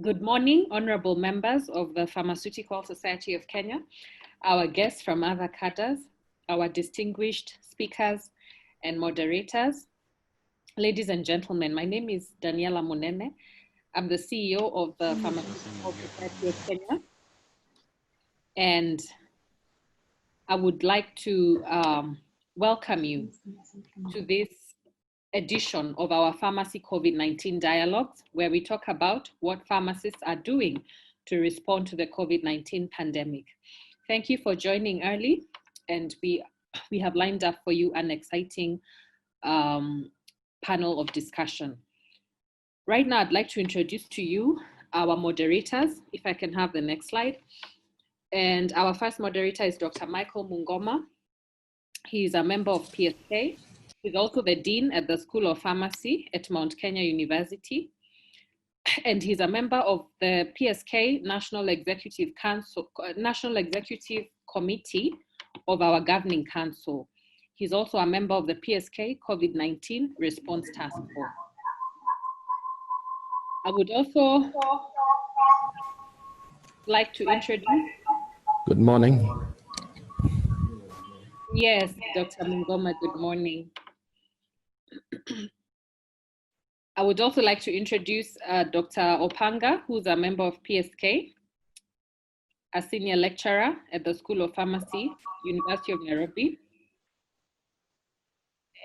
Good morning, honorable members of the Pharmaceutical Society of Kenya, our guests from other cadres, our distinguished speakers and moderators. Ladies and gentlemen, my name is Daniela Munene. I'm the CEO of the Pharmaceutical Society of Kenya. And I would like to welcome you to this edition of our Pharmacy COVID-19 Dialogues, where we talk about what pharmacists are doing to respond to the COVID-19 pandemic. Thank you for joining early, and we have lined up for you an exciting panel of discussion. Right now, I'd like to introduce to you our moderators, if I can have the next slide. And our first moderator is Dr. Michael Mungoma. He is a member of PSK. He's also the Dean at the School of Pharmacy at Mount Kenya University. And he's a member of the PSK National Executive Committee of our Governing Council. He's also a member of the PSK COVID-19 Response Task Force. I would also like to introduce... Good morning. Yes, Dr. Mungoma, good morning. I would also like to introduce Dr. Opanga, who's a member of PSK, a senior lecturer at the School of Pharmacy, University of Nairobi.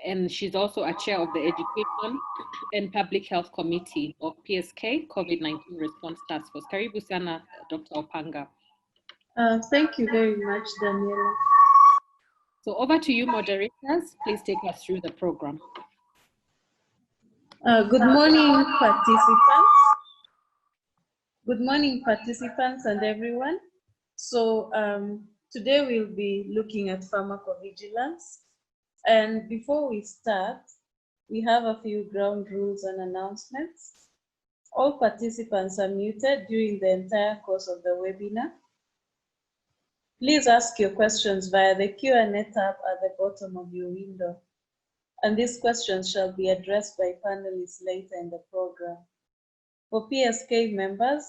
And she's also a chair of the Education and Public Health Committee of PSK COVID-19 Response Task Force. Karibu sana, Dr. Opanga. Thank you very much, Daniela. So over to you, moderators. Please take us through the program. Good morning, participants. Good morning, participants and everyone. So today we'll be looking at pharmacovigilance. And before we start, we have a few ground rules and announcements. All participants are muted during the entire course of the webinar. Please ask your questions via the Q&A tab at the bottom of your window. And these questions shall be addressed by panelists later in the program. For PSK members,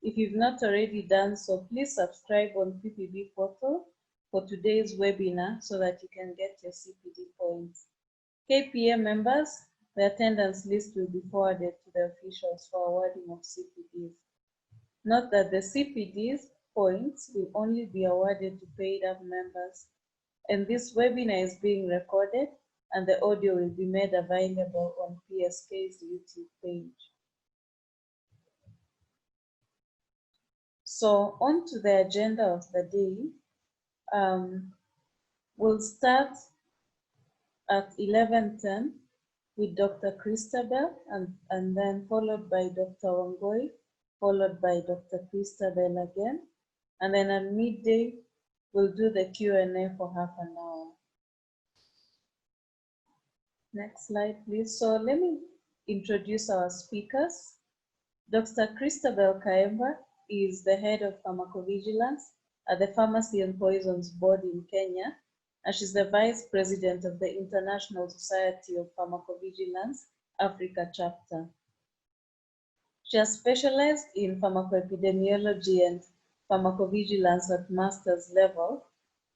if you've not already done so, please subscribe on PPB portal for today's webinar so that you can get your CPD points. KPA members, the attendance list will be forwarded to the officials for awarding of CPDs. Note that the CPDs points will only be awarded to paid up members, and this webinar is being recorded and the audio will be made available on PSK's YouTube page. So on to the agenda of the day. We'll start at 11:10 with Dr. Christabel and then followed by Dr. Wangoi, followed by Dr. Christabel again. And then at midday, we'll do the Q&A for half an hour. Next slide, please. So let me introduce our speakers. Dr. Christabel Kaemba is the head of pharmacovigilance at the Pharmacy and Poisons Board in Kenya, and she's the vice president of the International Society of Pharmacovigilance Africa chapter. She has specialized in pharmacoepidemiology and pharmacovigilance at master's level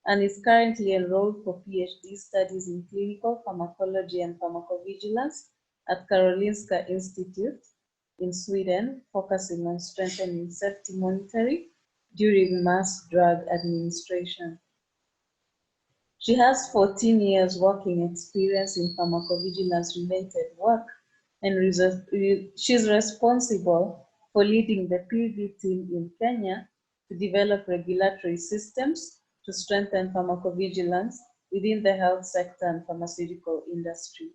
and is currently enrolled for PhD studies in clinical pharmacology and pharmacovigilance at Karolinska Institute in Sweden, focusing on strengthening safety monitoring during mass drug administration. She has 14 years working experience in pharmacovigilance related work, and she's responsible for leading the PV team in Kenya to develop regulatory systems to strengthen pharmacovigilance within the health sector and pharmaceutical industry.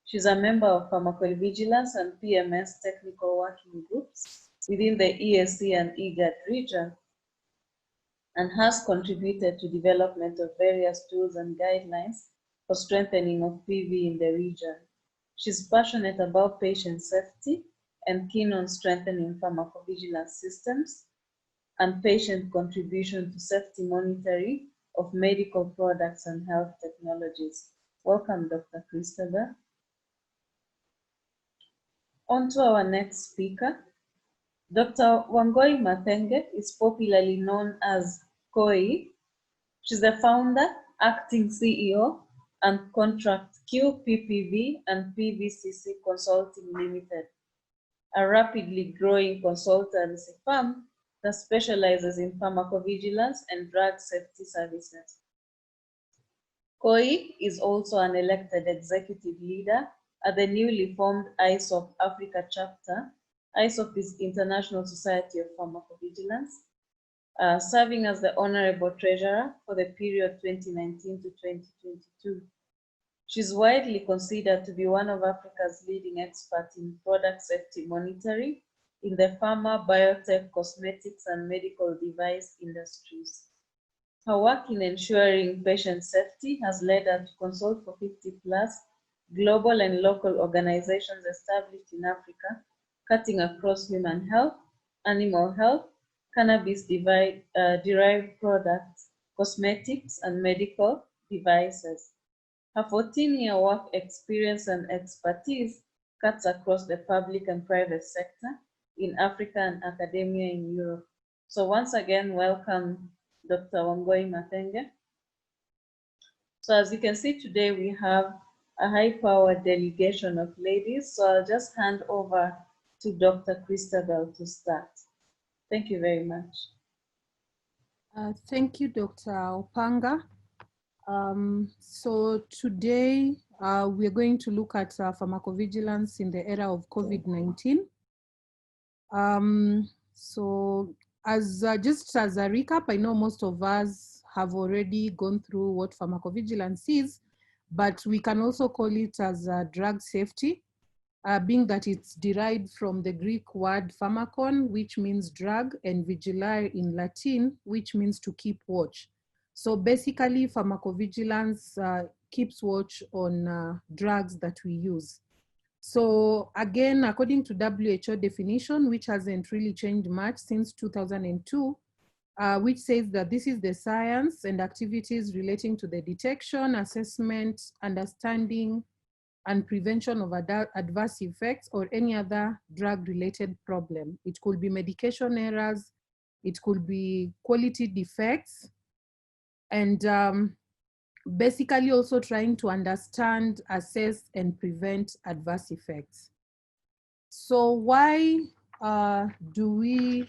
She's a member of pharmacovigilance and PMS technical working groups within the ESC and IGAD region, and has contributed to development of various tools and guidelines for strengthening of PV in the region. She's passionate about patient safety and keen on strengthening pharmacovigilance systems and patient contribution to safety monitoring of medical products and health technologies. Welcome, Dr. Christabel. On to our next speaker, Dr. Wangoi Mathenge is popularly known as Koi. She's the founder, acting CEO, and contract QPPV and PVCC Consulting Limited, a rapidly growing consultancy firm that specializes in pharmacovigilance and drug safety services. Koi is also an elected executive leader at the newly formed ISOP Africa chapter. ISOP is International Society of Pharmacovigilance, serving as the Honorable Treasurer for the period 2019 to 2022. She's widely considered to be one of Africa's leading experts in product safety monitoring in the pharma, biotech, cosmetics, and medical device industries. Her work in ensuring patient safety has led her to consult for 50 plus global and local organizations established in Africa, cutting across human health, animal health, cannabis-derived products, cosmetics, and medical devices. Her 14-year work experience and expertise cuts across the public and private sector in Africa and academia in Europe. So once again, welcome, Dr. Wangoi Mathenge. So as you can see today, we have a high-powered delegation of ladies. So I'll just hand over to Dr. Christabel to start. Thank you very much. Thank you, Dr. Opanga. So today we're going to look at pharmacovigilance in the era of COVID-19. So just as a recap, I know most of us have already gone through what pharmacovigilance is, but we can also call it as drug safety, being that it's derived from the Greek word pharmakon, which means drug, and vigilare in Latin, which means to keep watch. So basically, pharmacovigilance keeps watch on drugs that we use. So again, according to WHO definition, which hasn't really changed much since 2002, which says that this is the science and activities relating to the detection, assessment, understanding, and prevention of adverse effects or any other drug-related problem. It could be medication errors, it could be quality defects, and basically also trying to understand, assess, and prevent adverse effects. So why do we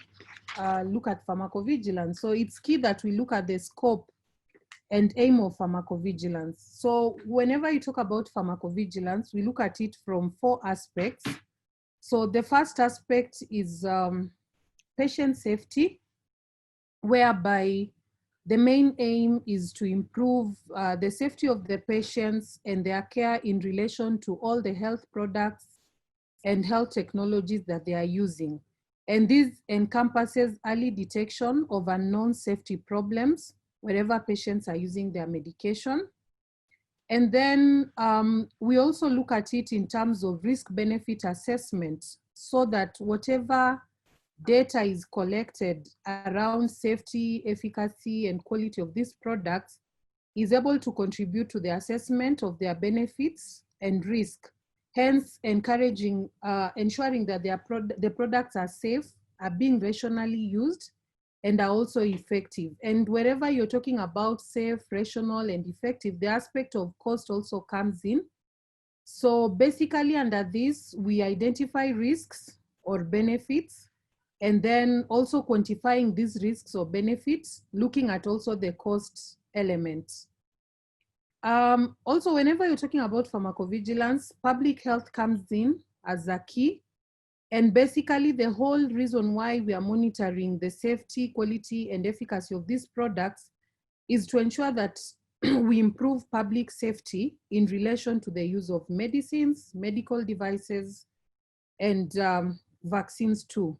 look at pharmacovigilance? So it's key that we look at the scope and aim of pharmacovigilance. So whenever you talk about pharmacovigilance, we look at it from 4 aspects. So the first aspect is patient safety, whereby the main aim is to improve the safety of the patients and their care in relation to all the health products and health technologies that they are using. And this encompasses early detection of unknown safety problems wherever patients are using their medication. And then we also look at it in terms of risk-benefit assessment, so that whatever data is collected around safety, efficacy, and quality of these products is able to contribute to the assessment of their benefits and risk, hence encouraging, ensuring that the products are safe, are being rationally used, and are also effective. And wherever you're talking about safe, rational, and effective, the aspect of cost also comes in. So basically under this, we identify risks or benefits, and then also quantifying these risks or benefits, looking at also the cost elements. Also, whenever you're talking about pharmacovigilance, public health comes in as a key. And basically the whole reason why we are monitoring the safety, quality, and efficacy of these products is to ensure that we improve public safety in relation to the use of medicines, medical devices, and vaccines too.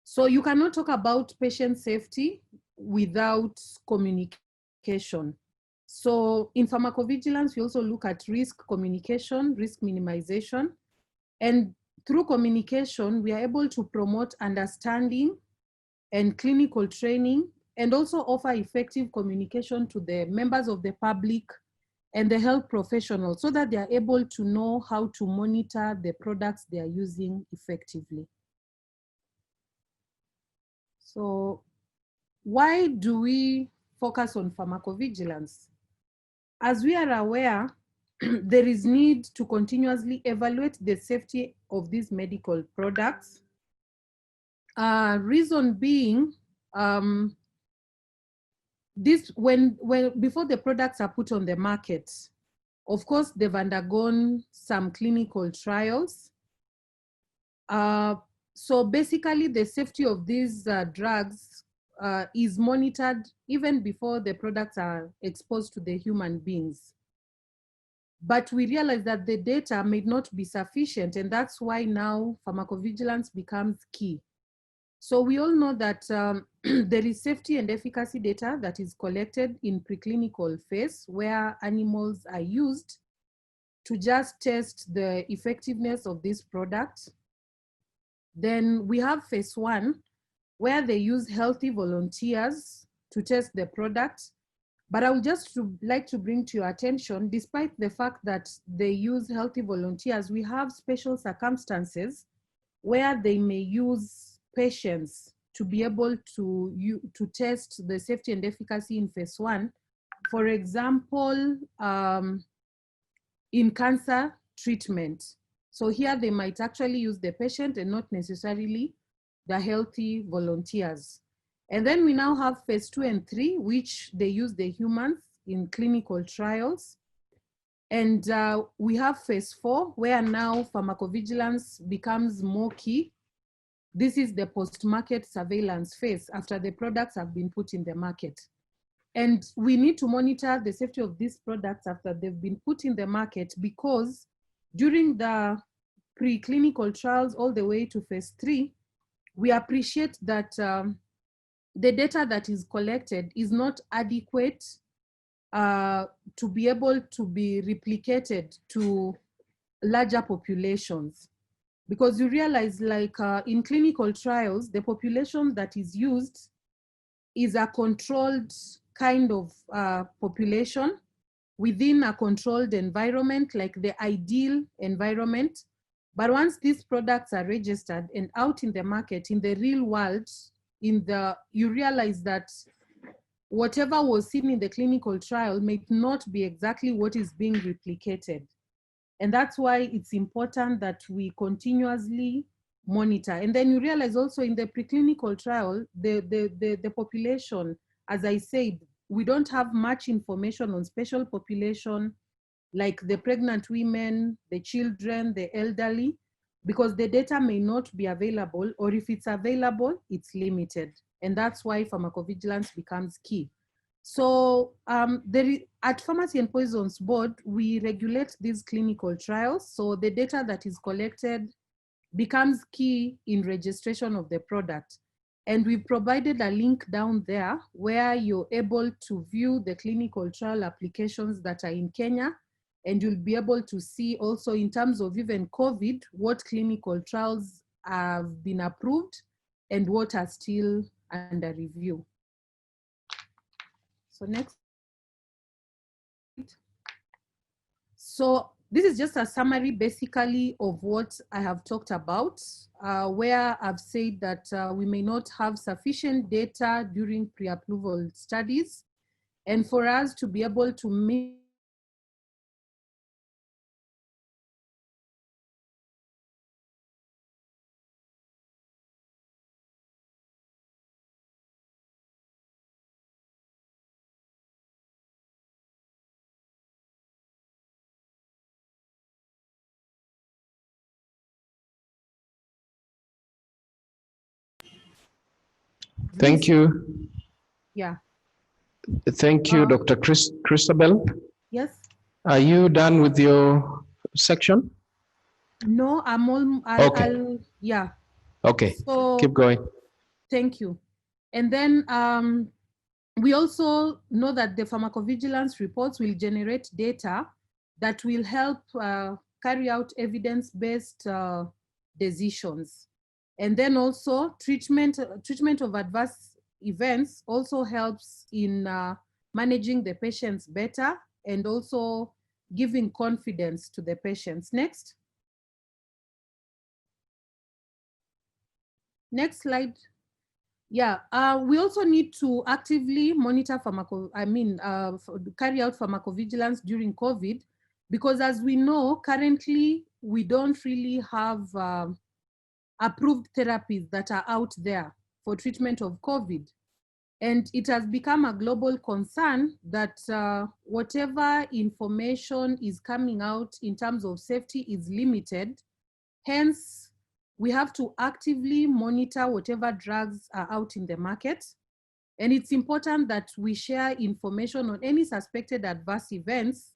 So you cannot talk about patient safety without communication. So in pharmacovigilance, we also look at risk communication, risk minimization, and through communication, we are able to promote understanding and clinical training, and also offer effective communication to the members of the public and the health professionals, so that they are able to know how to monitor the products they are using effectively. So why do we focus on pharmacovigilance? As we are aware, there is need to continuously evaluate the safety of these medical products. Reason being, before the products are put on the market, of course, they've undergone some clinical trials. So basically, the safety of these drugs is monitored even before the products are exposed to the human beings. But we realize that the data may not be sufficient, and that's why now pharmacovigilance becomes key. So we all know that there is safety and efficacy data that is collected in preclinical phase, where animals are used to just test the effectiveness of this product. Then we have phase 1, where they use healthy volunteers to test the product. But I would just like to bring to your attention, despite the fact that they use healthy volunteers, we have special circumstances where they may use patients to be able to test the safety and efficacy in phase 1. For example, in cancer treatment. So here they might actually use the patient and not necessarily the healthy volunteers. And then we now have phase 2 and 3, which they use the humans in clinical trials. And we have phase 4, where now pharmacovigilance becomes more key. This is the post-market surveillance phase after the products have been put in the market. And we need to monitor the safety of these products after they've been put in the market, because during the preclinical trials all the way to phase 3, we appreciate that the data that is collected is not adequate to be able to be replicated to larger populations. Because you realize, like in clinical trials, the population that is used is a controlled kind of population within a controlled environment, like the ideal environment. But once these products are registered and out in the market, in the real world, you realize that whatever was seen in the clinical trial may not be exactly what is being replicated. And that's why it's important that we continuously monitor. And then you realize also in the preclinical trial, the population, as I said, we don't have much information on special population, like the pregnant women, the children, the elderly, because the data may not be available, or if it's available, it's limited. And that's why pharmacovigilance becomes key. So at Pharmacy and Poisons Board, we regulate these clinical trials. So the data that is collected becomes key in registration of the product. And we've provided a link down there where you're able to view the clinical trial applications that are in Kenya. And you'll be able to see also, in terms of even COVID, what clinical trials have been approved and what are still under review. So next. So this is just a summary basically of what I have talked about, where I've said that we may not have sufficient data during pre-approval studies. And for us to be able to meet Thank you. Yeah. Thank you, Dr. Christabel. Yes. Are you done with your section? No, I'm all. Okay. Yeah. Okay. So keep going. Thank you. And then we also know that the pharmacovigilance reports will generate data that will help carry out evidence-based decisions. And then also treatment of adverse events also helps in managing the patients better and also giving confidence to the patients. Next. Next slide. Yeah, we also need to actively monitor carry out pharmacovigilance during COVID, because as we know, currently we don't really have approved therapies that are out there for treatment of COVID. And it has become a global concern that whatever information is coming out in terms of safety is limited. Hence, we have to actively monitor whatever drugs are out in the market. And it's important that we share information on any suspected adverse events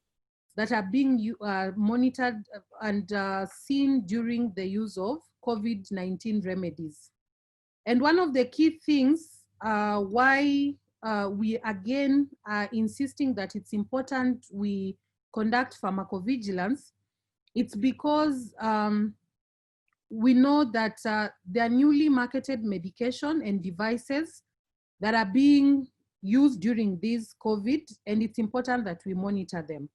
that are being monitored and seen during the use of COVID-19 remedies. And one of the key things why we again are insisting that it's important we conduct pharmacovigilance, it's because we know that there are newly marketed medication and devices that are being used during this COVID, and it's important that we monitor them.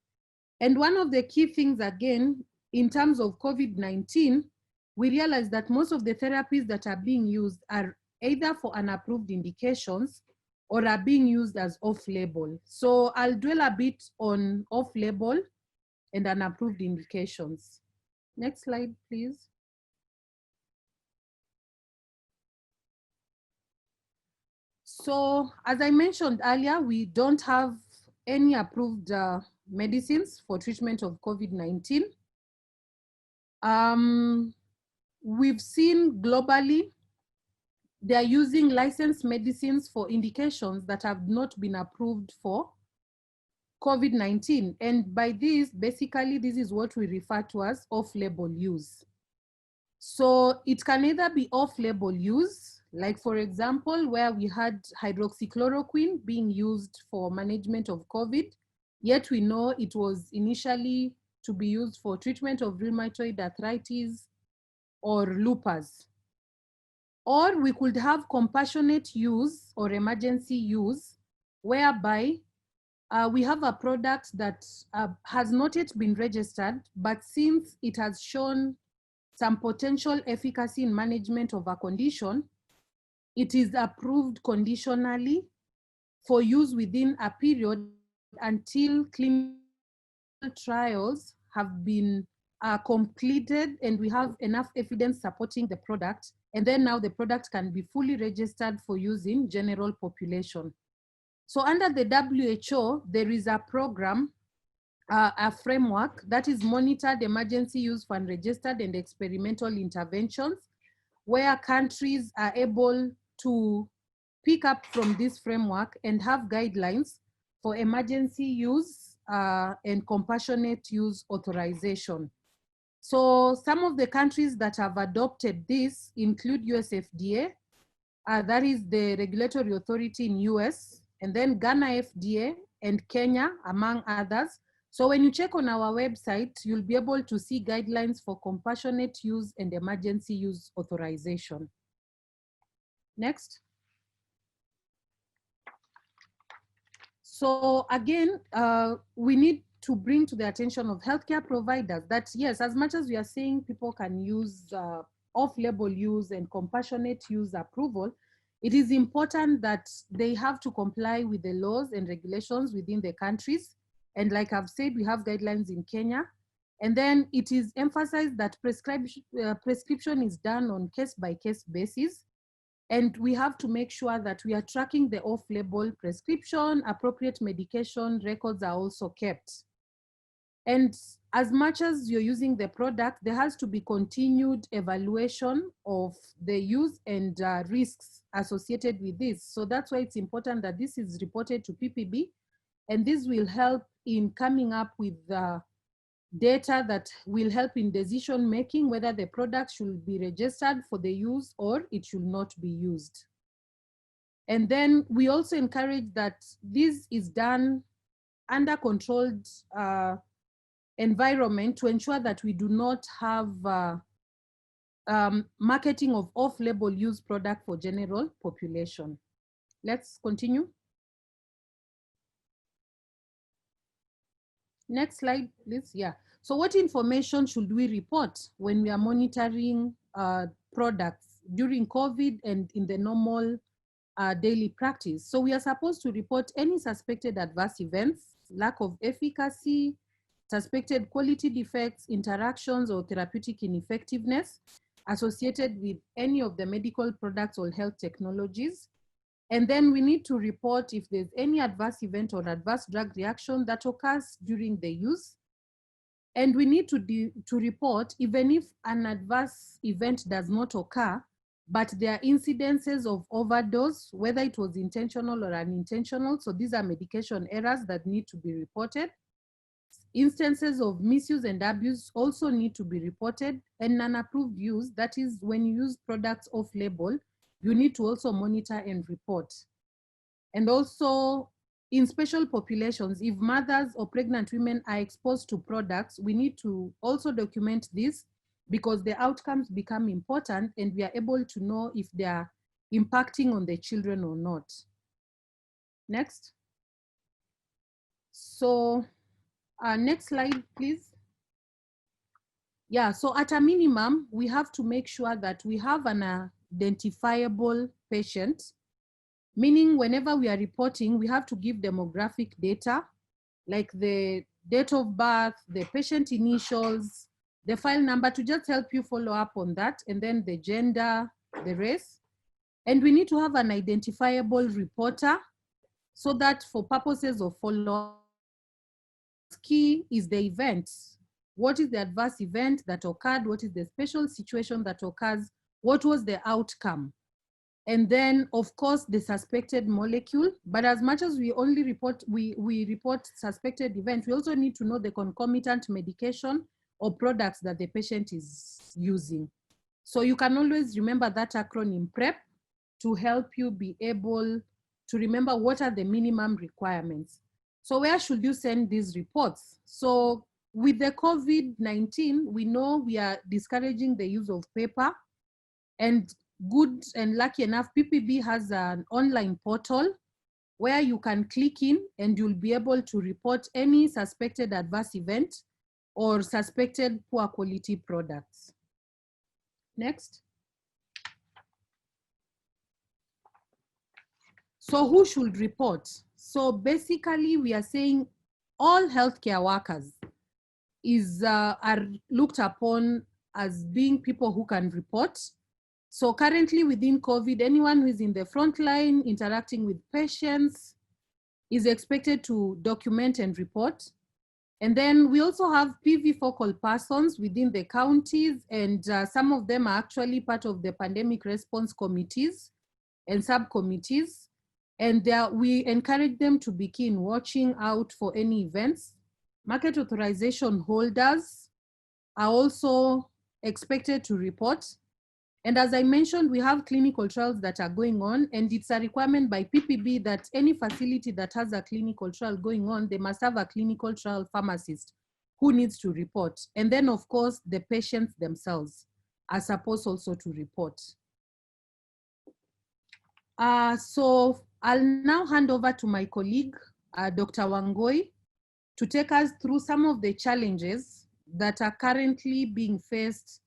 And one of the key things, again, in terms of COVID-19, we realize that most of the therapies that are being used are either for unapproved indications or are being used as off-label. So I'll dwell a bit on off-label and unapproved indications. Next slide, please. So as I mentioned earlier, we don't have any approved medicines for treatment of COVID-19. We've seen globally, they're using licensed medicines for indications that have not been approved for COVID-19. And by this, basically, this is what we refer to as off-label use. So it can either be off-label use, like for example, where we had hydroxychloroquine being used for management of COVID, yet we know it was initially to be used for treatment of rheumatoid arthritis or lupus. Or we could have compassionate use or emergency use, whereby we have a product that has not yet been registered, but since it has shown some potential efficacy in management of a condition, it is approved conditionally for use within a period until clinical trials have been completed and we have enough evidence supporting the product. And then now the product can be fully registered for use in general population. So under the WHO, there is a program, a framework that is monitored emergency use for unregistered and experimental interventions, where countries are able to pick up from this framework and have guidelines for emergency use and compassionate use authorization. So some of the countries that have adopted this include US FDA, that is the regulatory authority in US, and then Ghana FDA and Kenya, among others. So when you check on our website, you'll be able to see guidelines for compassionate use and emergency use authorization. Next. So again, we need to bring to the attention of healthcare providers that yes, as much as we are saying people can use off-label use and compassionate use approval, it is important that they have to comply with the laws and regulations within the countries. And like I've said, we have guidelines in Kenya. And then it is emphasized that prescription is done on case-by-case basis. And we have to make sure that we are tracking the off-label prescription, appropriate medication records are also kept. And as much as you're using the product, there has to be continued evaluation of the use and risks associated with this. So that's why it's important that this is reported to PPB, and this will help in coming up with data that will help in decision making, whether the product should be registered for the use or it should not be used. And then we also encourage that this is done under controlled environment to ensure that we do not have marketing of off-label use product for general population. Let's continue. Next slide, please. Yeah. So what information should we report when we are monitoring products during COVID and in the normal daily practice. So we are supposed to report any suspected adverse events, lack of efficacy, suspected quality defects, interactions, or therapeutic ineffectiveness associated with any of the medical products or health technologies. And then we need to report if there's any adverse event or adverse drug reaction that occurs during the use. And we need to report even if an adverse event does not occur, but there are incidences of overdose, whether it was intentional or unintentional. So these are medication errors that need to be reported. Instances of misuse and abuse also need to be reported, and non-approved use, that is when you use products off-label, you need to also monitor and report. And also in special populations, if mothers or pregnant women are exposed to products, we need to also document this because the outcomes become important and we are able to know if they are impacting on the children or not. Next. So next slide, please. Yeah, so at a minimum, we have to make sure that we have an identifiable patient, meaning whenever we are reporting, we have to give demographic data, like the date of birth, the patient initials, the file number, to just help you follow up on that, and then the gender, the race. And we need to have an identifiable reporter so that for purposes of follow-up, key is the event. What is the adverse event that occurred? What is the special situation that occurs? What was the outcome? And then, of course, the suspected molecule. But as much as we only report, we report suspected event, we also need to know the concomitant medication or products that the patient is using. So you can always remember that acronym PrEP to help you be able to remember what are the minimum requirements. So where should you send these reports? So with the COVID-19, we know we are discouraging the use of paper, and good and lucky enough, PPB has an online portal where you can click in and you'll be able to report any suspected adverse event or suspected poor quality products. Next. So who should report? So basically we are saying all healthcare workers are looked upon as being people who can report. So currently within COVID, anyone who is in the front line interacting with patients is expected to document and report. And then we also have PV focal persons within the counties, and some of them are actually part of the pandemic response committees and subcommittees. And we encourage them to be keen watching out for any events. Market authorization holders are also expected to report. And as I mentioned, we have clinical trials that are going on, and it's a requirement by PPB that any facility that has a clinical trial going on, they must have a clinical trial pharmacist who needs to report. And then, of course, the patients themselves are supposed also to report. So I'll now hand over to my colleague, Dr. Wangui, to take us through some of the challenges that are currently being faced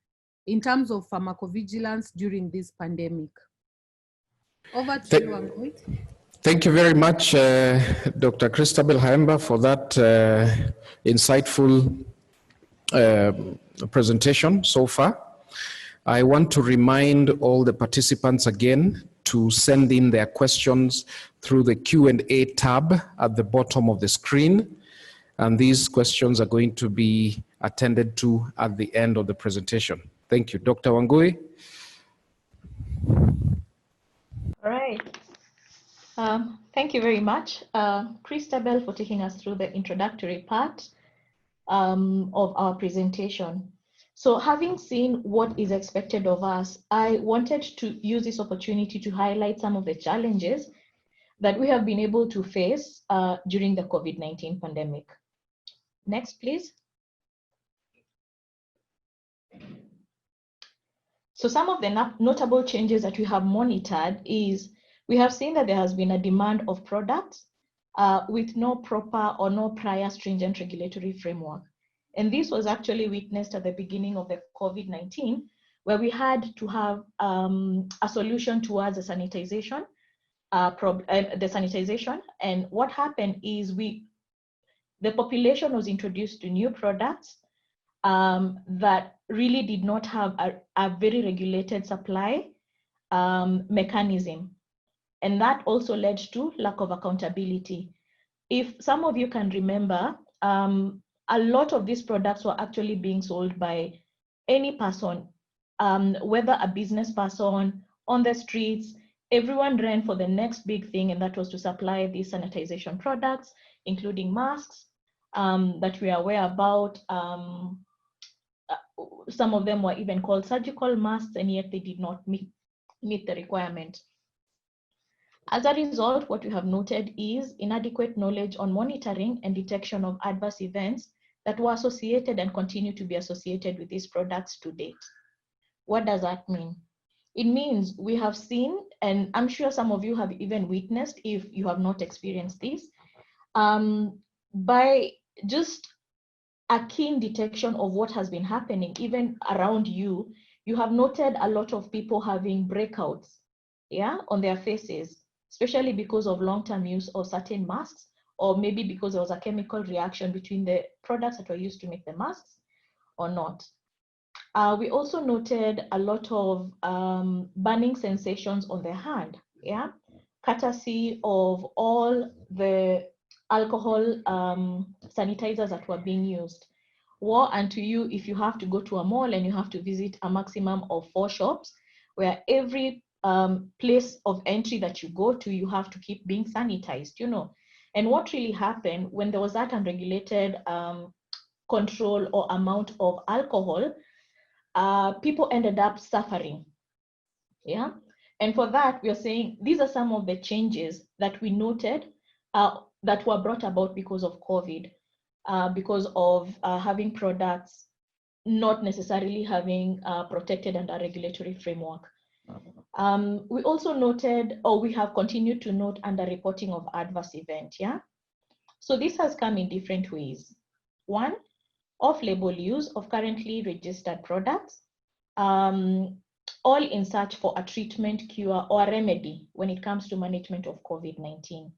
in terms of pharmacovigilance during this pandemic. Over to you, Wangui. Thank you very much, Dr. Christabel Haemba, for that insightful presentation so far. I want to remind all the participants again to send in their questions through the Q&A tab at the bottom of the screen. And these questions are going to be attended to at the end of the presentation. Thank you. Dr. Wangui. All right. Thank you very much, Christabel, for taking us through the introductory part of our presentation. So having seen what is expected of us, I wanted to use this opportunity to highlight some of the challenges that we have been able to face during the COVID-19 pandemic. Next, please. So some of the notable changes that we have monitored is we have seen that there has been a demand of products with no proper or no prior stringent regulatory framework. And this was actually witnessed at the beginning of the COVID-19, where we had to have a solution towards the sanitization the sanitization. And what happened is the population was introduced to new products that really did not have a very regulated supply mechanism. And that also led to lack of accountability. If some of you can remember, a lot of these products were actually being sold by any person, whether a business person, on the streets. Everyone ran for the next big thing, and that was to supply these sanitization products, including masks that we are aware about. Some of them were even called surgical masks, and yet they did not meet the requirement. As a result, what we have noted is inadequate knowledge on monitoring and detection of adverse events that were associated and continue to be associated with these products to date. What does that mean? It means we have seen, and I'm sure some of you have even witnessed, if you have not experienced this, by just a keen detection of what has been happening, even around you, you have noted a lot of people having breakouts, on their faces, especially because of long-term use of certain masks, or maybe because there was a chemical reaction between the products that were used to make the masks or not. We also noted a lot of burning sensations on the hand, courtesy of all the alcohol sanitizers that were being used. Woe unto you if you have to go to a mall and you have to visit a maximum of 4 shops, where every place of entry that you go to, you have to keep being sanitized, And what really happened when there was that unregulated control or amount of alcohol, people ended up suffering, And for that, we are saying these are some of the changes that we noted that were brought about because of COVID, because of having products not necessarily having protected under regulatory framework. We also noted, or we have continued to note, underreporting of adverse event, So this has come in different ways. One, off-label use of currently registered products, all in search for a treatment, cure, or a remedy when it comes to management of COVID-19.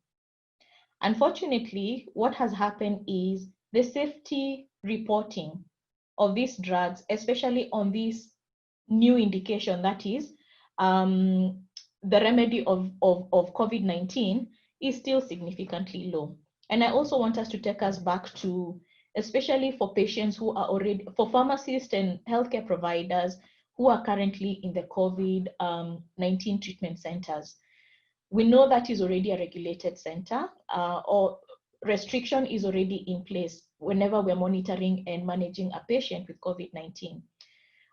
Unfortunately, what has happened is the safety reporting of these drugs, especially on this new indication, that is the remedy of COVID-19, is still significantly low. And I also want us to take us back to, especially for patients who are already, for pharmacists and healthcare providers who are currently in the COVID-19 treatment centers. We know that is already a regulated center, or restriction is already in place whenever we're monitoring and managing a patient with COVID-19.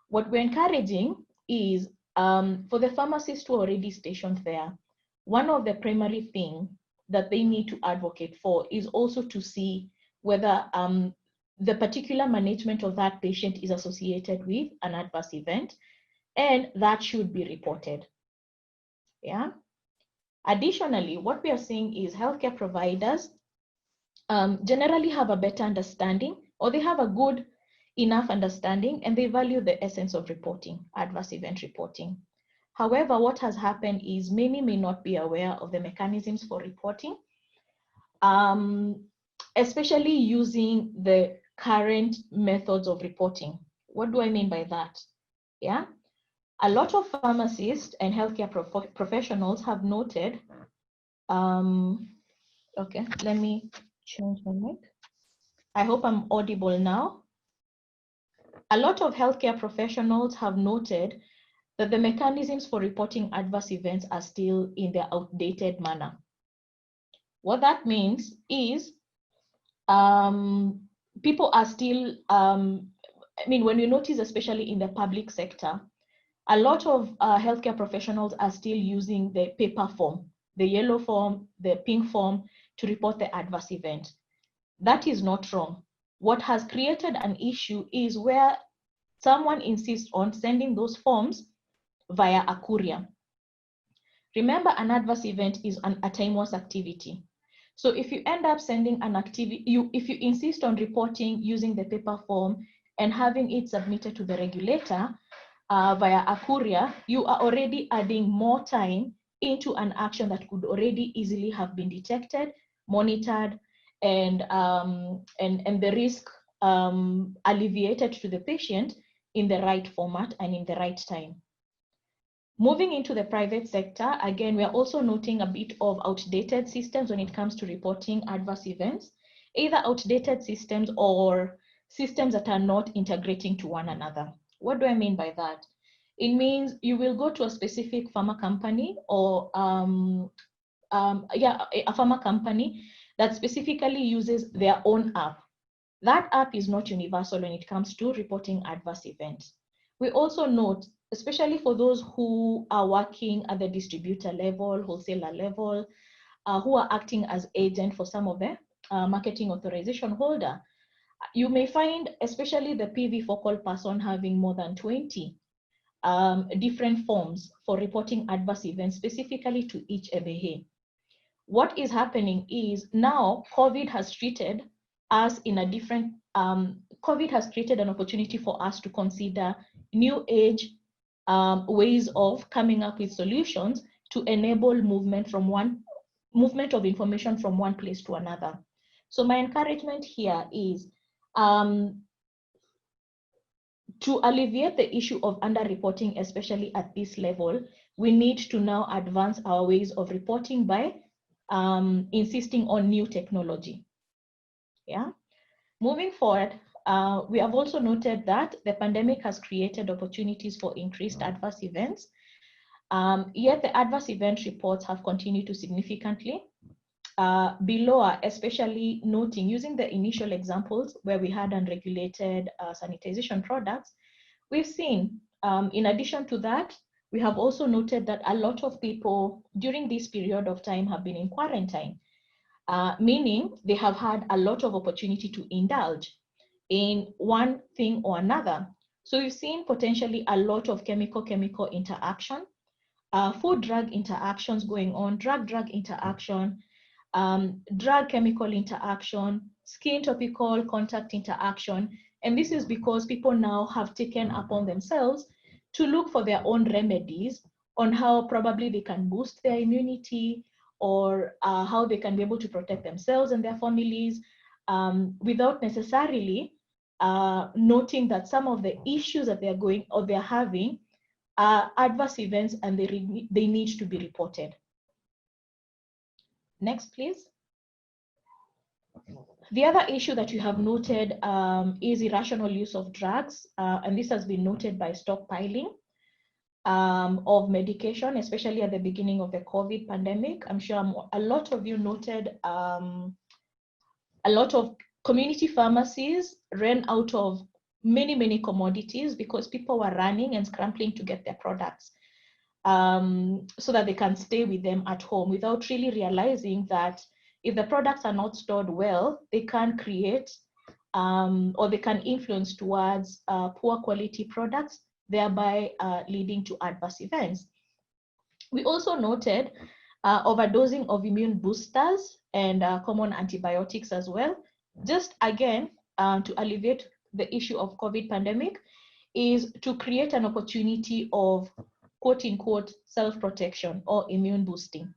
What we're encouraging is for the pharmacists who are already stationed there, one of the primary things that they need to advocate for is also to see whether the particular management of that patient is associated with an adverse event, and that should be reported. Additionally, what we are seeing is healthcare providers generally have a better understanding, or they have a good enough understanding, and they value the essence of reporting, adverse event reporting. However, what has happened is many may not be aware of the mechanisms for reporting, especially using the current methods of reporting. What do I mean by that? A lot of pharmacists and healthcare professionals have noted, okay, let me change my mic. I hope I'm audible now. A lot of healthcare professionals have noted that the mechanisms for reporting adverse events are still in their outdated manner. What that means is people are still, when you notice, especially in the public sector, a lot of healthcare professionals are still using the paper form, the yellow form, the pink form, to report the adverse event. That is not wrong. What has created an issue is where someone insists on sending those forms via a courier. Remember, an adverse event is a timeless activity. So if you end up sending an activity, if you insist on reporting using the paper form and having it submitted to the regulator via a courier, you are already adding more time into an action that could already easily have been detected, monitored, and the risk alleviated to the patient in the right format and in the right time. Moving into the private sector, again, we are also noting a bit of outdated systems when it comes to reporting adverse events, either outdated systems or systems that are not integrating to one another. What do I mean by that? It means you will go to a specific pharma company or a pharma company that specifically uses their own app. That app is not universal when it comes to reporting adverse events. We also note, especially for those who are working at the distributor level, wholesaler level, who are acting as agent for some of the marketing authorization holder, you may find, especially the PV focal person, having more than 20 different forms for reporting adverse events specifically to each EBH. What is happening is now COVID has treated us in a different, COVID has created an opportunity for us to consider new age ways of coming up with solutions to enable movement of information from one place to another. So my encouragement here is to alleviate the issue of underreporting, especially at this level, we need to now advance our ways of reporting by insisting on new technology. Yeah. Moving forward, we have also noted that the pandemic has created opportunities for increased adverse events, yet the adverse event reports have continued to significantly be lower, especially noting, using the initial examples where we had unregulated sanitization products, we've seen, in addition to that, we have also noted that a lot of people during this period of time have been in quarantine, meaning they have had a lot of opportunity to indulge in one thing or another. So we've seen potentially a lot of chemical interaction, food-drug interactions going on, drug-drug interaction, drug-chemical interaction, skin topical contact interaction. And this is because people now have taken upon themselves to look for their own remedies on how probably they can boost their immunity, or how they can be able to protect themselves and their families, without necessarily noting that some of the issues that they're having are adverse events and they need to be reported. Next, please. The other issue that you have noted is irrational use of drugs, and this has been noted by stockpiling of medication, especially at the beginning of the COVID pandemic. I'm sure a lot of you noted a lot of community pharmacies ran out of many commodities because people were running and scrambling to get their products so that they can stay with them at home, without really realizing that if the products are not stored well, they can create or they can influence towards poor quality products, thereby leading to adverse events. We also noted overdosing of immune boosters and common antibiotics as well. Just again, to alleviate the issue of COVID pandemic, is to create an opportunity of quote unquote self-protection or immune boosting.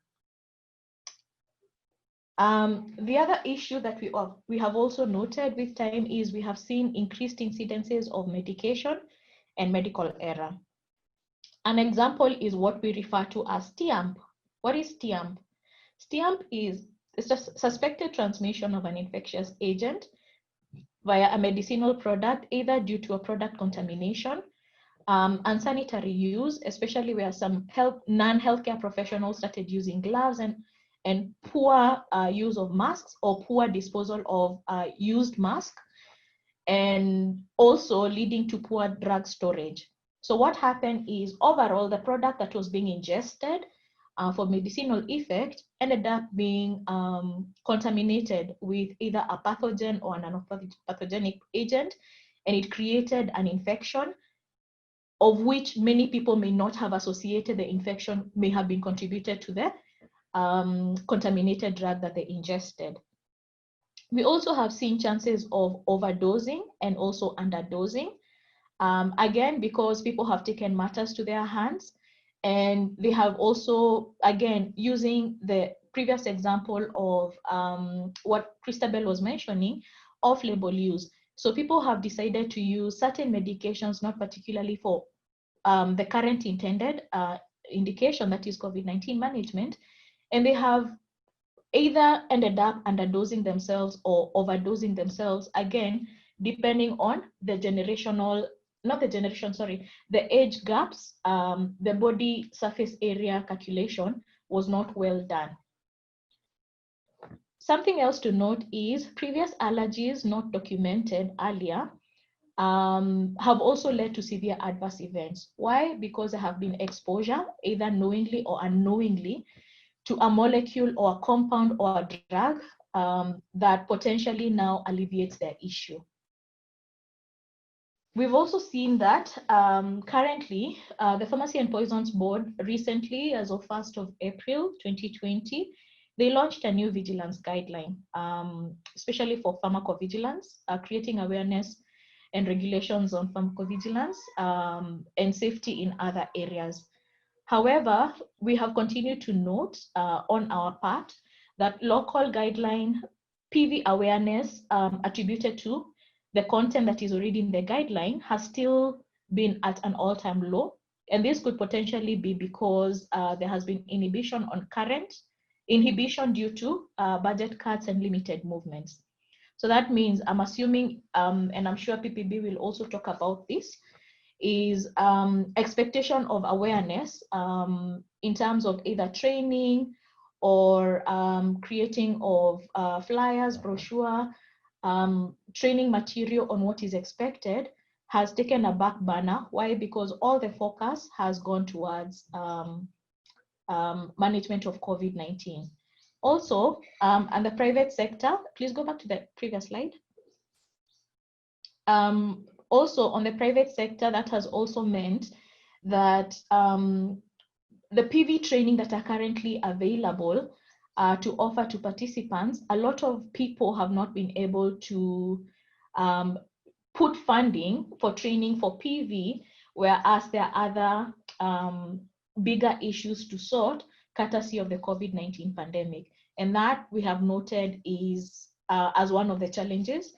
The other issue that we have also noted with time is we have seen increased incidences of medication and medical error. An example is what we refer to as STIAMP. What is STIAMP? STIAMP is a suspected transmission of an infectious agent via a medicinal product, either due to a product contamination, unsanitary use, especially where some non-healthcare professionals started using gloves, and poor use of masks or poor disposal of used masks, and also leading to poor drug storage. So what happened is, overall, the product that was being ingested for medicinal effect ended up being contaminated with either a pathogen or an non-pathogenic agent, and it created an infection of which many people may not have associated the infection may have been contributed to the contaminated drug that they ingested. We also have seen chances of overdosing and also underdosing. Again, because people have taken matters to their hands And they have also, again, using the previous example of what Christabel was mentioning, off-label use. So people have decided to use certain medications, not particularly for the current intended indication, that is COVID-19 management, and they have either ended up underdosing themselves or overdosing themselves, again, depending on the the age gaps. The body surface area calculation was not well done. Something else to note is previous allergies not documented earlier have also led to severe adverse events. Why? Because there have been exposure, either knowingly or unknowingly, to a molecule or a compound or a drug that potentially now alleviates their issue. We've also seen that currently the Pharmacy and Poisons Board recently, as of 1st of April 2020, they launched a new vigilance guideline, especially for pharmacovigilance, creating awareness and regulations on pharmacovigilance and safety in other areas. However, we have continued to note on our part that local guideline PV awareness attributed to the content that is already in the guideline has still been at an all-time low. And this could potentially be because there has been inhibition on current, inhibition due to budget cuts and limited movements. So that means, I'm assuming, and I'm sure PPB will also talk about this, is expectation of awareness in terms of either training or creating of flyers, brochure, training material on what is expected has taken a back burner. Why? Because all the focus has gone towards management of COVID-19. Also, and the private sector, please go back to the previous slide. Also, on the private sector, that has also meant that the PV training that are currently available to offer to participants, a lot of people have not been able to put funding for training for PV, whereas there are other bigger issues to sort, courtesy of the COVID-19 pandemic. And that we have noted is as one of the challenges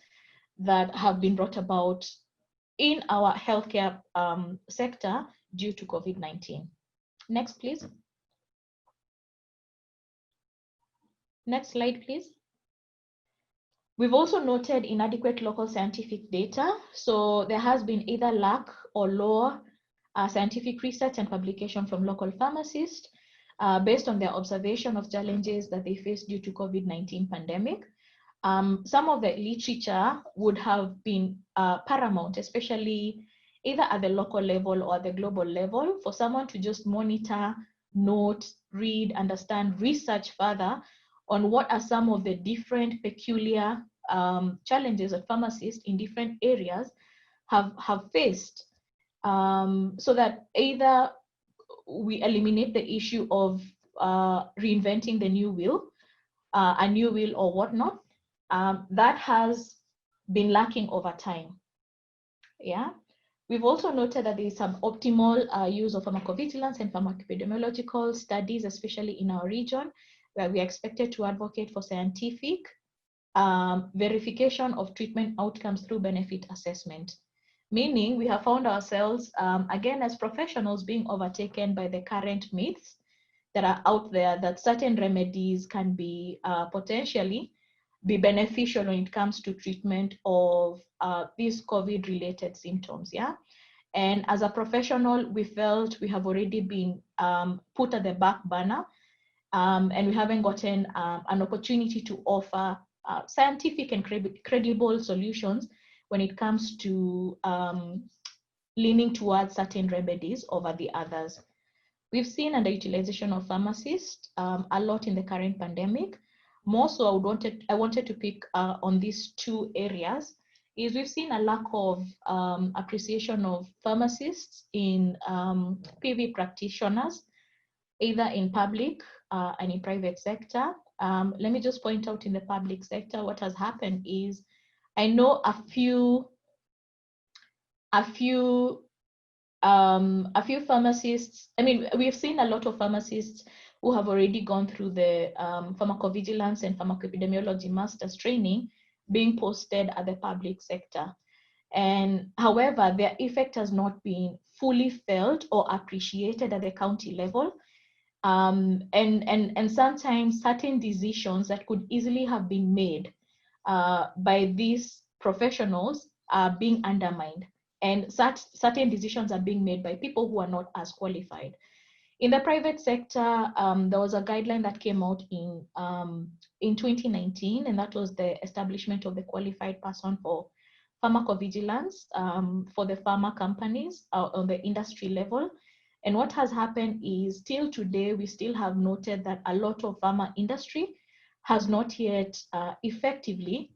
that have been brought about in our healthcare sector due to COVID-19. Next, please. Next slide, please. We've also noted inadequate local scientific data. So there has been either lack or lower scientific research and publication from local pharmacists based on their observation of challenges that they face due to COVID-19 pandemic. Some of the literature would have been paramount, especially either at the local level or the global level, for someone to just monitor, note, read, understand, research further on what are some of the different peculiar challenges that pharmacists in different areas have faced, so that either we eliminate the issue of reinventing the new wheel, a new wheel or whatnot, that has been lacking over time. Yeah. We've also noted that there is some optimal use of pharmacovigilance and pharmacoepidemiological studies, especially in our region, where we are expected to advocate for scientific verification of treatment outcomes through benefit assessment. Meaning we have found ourselves, again, as professionals being overtaken by the current myths that are out there that certain remedies can be potentially be beneficial when it comes to treatment of these COVID-related symptoms, yeah? And as a professional, we felt we have already been put at the back burner, and we haven't gotten an opportunity to offer scientific and credible solutions when it comes to leaning towards certain remedies over the others. We've seen underutilization of pharmacists a lot in the current pandemic. More so, I wanted to pick on these two areas. Is we've seen a lack of appreciation of pharmacists in PV practitioners, either in public and in private sector. Let me just point out in the public sector, what has happened is, I know a few a few pharmacists, I mean, we've seen a lot of pharmacists who have already gone through the pharmacovigilance and pharmacoepidemiology master's training being posted at the public sector. And however, their effect has not been fully felt or appreciated at the county level. And sometimes certain decisions that could easily have been made by these professionals are being undermined. And certain decisions are being made by people who are not as qualified. In the private sector, there was a guideline that came out in 2019, and that was the establishment of the qualified person for pharmacovigilance for the pharma companies on the industry level. And what has happened is, till today, we still have noted that a lot of pharma industry has not yet effectively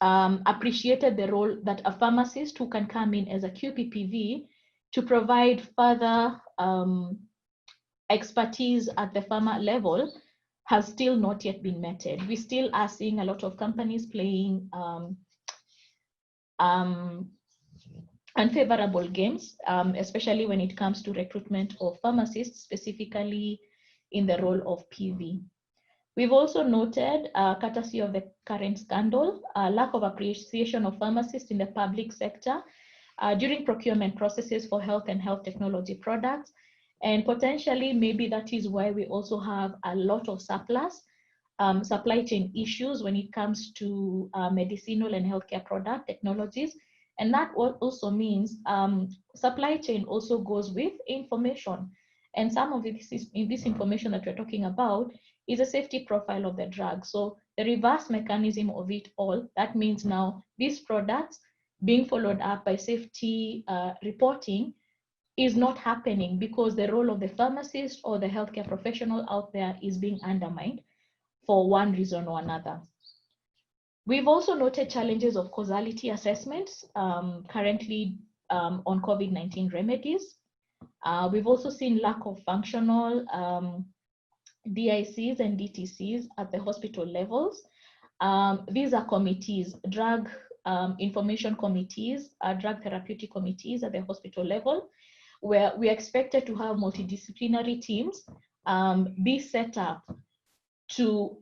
appreciated the role that a pharmacist who can come in as a QPPV to provide further expertise at the pharma level has still not yet been meted. We still are seeing a lot of companies playing unfavorable games, especially when it comes to recruitment of pharmacists, specifically in the role of PV. We've also noted, courtesy of the current scandal, lack of appreciation of pharmacists in the public sector during procurement processes for health and health technology products. And potentially, maybe that is why we also have a lot of surplus supply chain issues when it comes to medicinal and healthcare product technologies. And that also means supply chain also goes with information. And some of this information that we're talking about is a safety profile of the drug. So the reverse mechanism of it all, that means now these products being followed up by safety reporting is not happening because the role of the pharmacist or the healthcare professional out there is being undermined for one reason or another. We've also noted challenges of causality assessments currently on COVID-19 remedies. We've also seen lack of functional DICs and DTCs at the hospital levels. These are committees, drug information committees, drug therapeutic committees at the hospital level, where we are expected to have multidisciplinary teams be set up to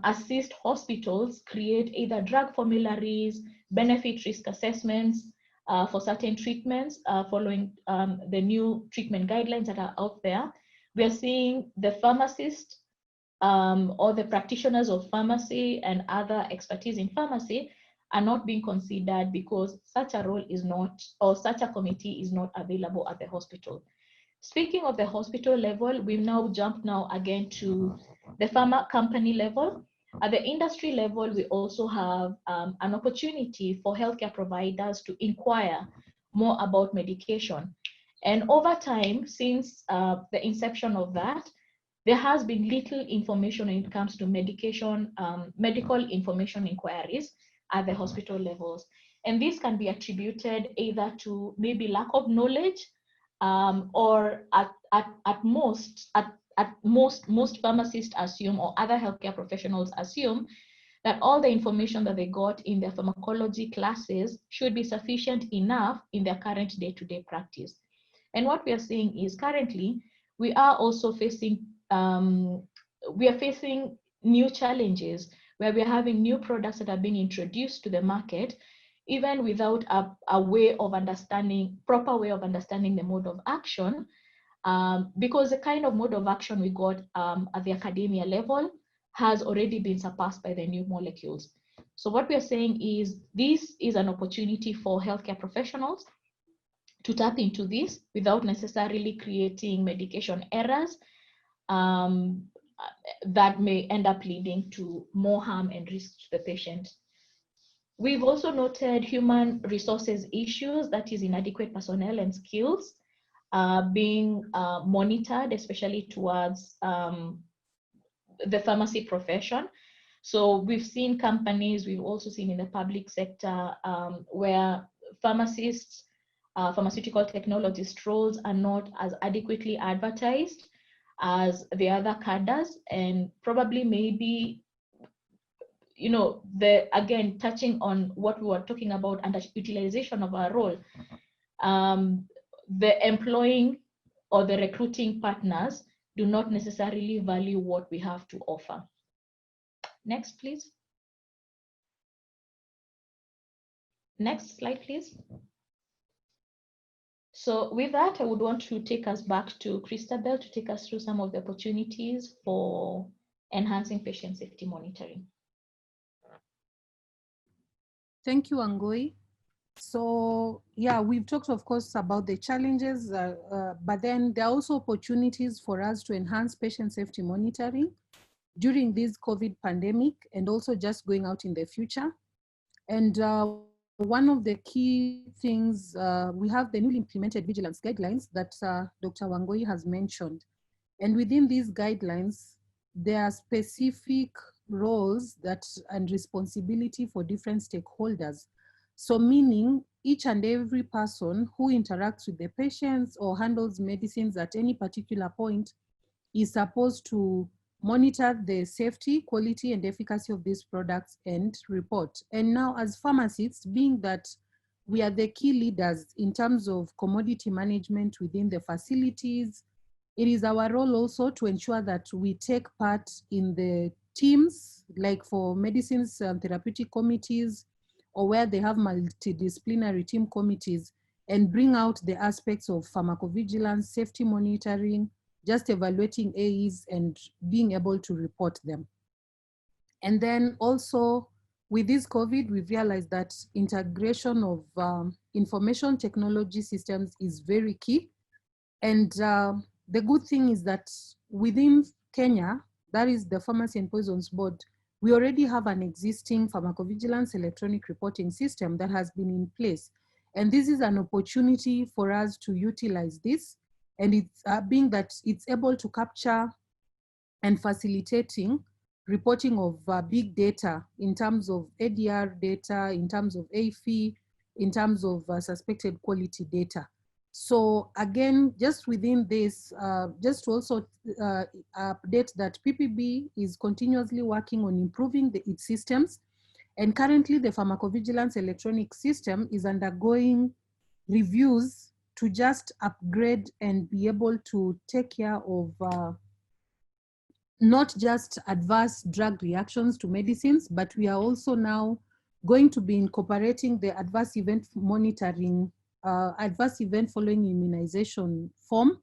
assist hospitals create either drug formularies, benefit risk assessments for certain treatments following the new treatment guidelines that are out there. We are seeing the pharmacist or the practitioners of pharmacy and other expertise in pharmacy are not being considered because such a role is not, or such a committee is not available at the hospital. Speaking of the hospital level, we've now jumped now again to the pharma company level. At the industry level, we also have an opportunity for healthcare providers to inquire more about medication. And over time, since the inception of that, there has been little information when it comes to medication, medical information inquiries at the hospital levels. And this can be attributed either to maybe lack of knowledge or at most pharmacists assume, or other healthcare professionals assume, that all the information that they got in their pharmacology classes should be sufficient enough in their current day-to-day practice. And what we are seeing is currently we are also facing new challenges where we are having new products that are being introduced to the market, even without a way of understanding, proper way of understanding the mode of action, because the kind of mode of action we got at the academia level has already been surpassed by the new molecules. So what we are saying is this is an opportunity for healthcare professionals to tap into this without necessarily creating medication errors that may end up leading to more harm and risk to the patient. We've also noted human resources issues, that is inadequate personnel and skills being monitored, especially towards the pharmacy profession. So we've seen companies, we've also seen in the public sector where pharmacists, pharmaceutical technologist roles are not as adequately advertised as the other cadres, and probably maybe, you know, again, touching on what we were talking about, under utilization of our role. the employing or the recruiting partners do not necessarily value what we have to offer. Next, please. Next slide, please. So with that, I would want to take us back to Christabel to take us through some of the opportunities for enhancing patient safety monitoring. Thank you, Angoi. So yeah, we've talked, of course, about the challenges, but then there are also opportunities for us to enhance patient safety monitoring during this COVID pandemic and also just going out in the future. And one of the key things, we have the newly implemented vigilance guidelines that Dr. Wangoi has mentioned. And within these guidelines, there are specific roles and responsibility for different stakeholders. So meaning each and every person who interacts with the patients or handles medicines at any particular point is supposed to monitor the safety, quality, and efficacy of these products and report. And now as pharmacists, being that we are the key leaders in terms of commodity management within the facilities, it is our role also to ensure that we take part in the teams, like for medicines therapeutic committees, or where they have multidisciplinary team committees, and bring out the aspects of pharmacovigilance, safety monitoring, just evaluating AEs and being able to report them. And then also with this COVID, we've realized that integration of information technology systems is very key. And the good thing is that within Kenya, that is the Pharmacy and Poisons Board, we already have an existing pharmacovigilance electronic reporting system that has been in place. And this is an opportunity for us to utilize this. And it's being that it's able to capture and facilitating reporting of big data in terms of ADR data, in terms of AFI, in terms of suspected quality data. So again, just within this, just to also update that PPB is continuously working on improving its systems. And currently the pharmacovigilance electronic system is undergoing reviews to just upgrade and be able to take care of not just adverse drug reactions to medicines, but we are also now going to be incorporating the adverse event monitoring, adverse event following immunization form.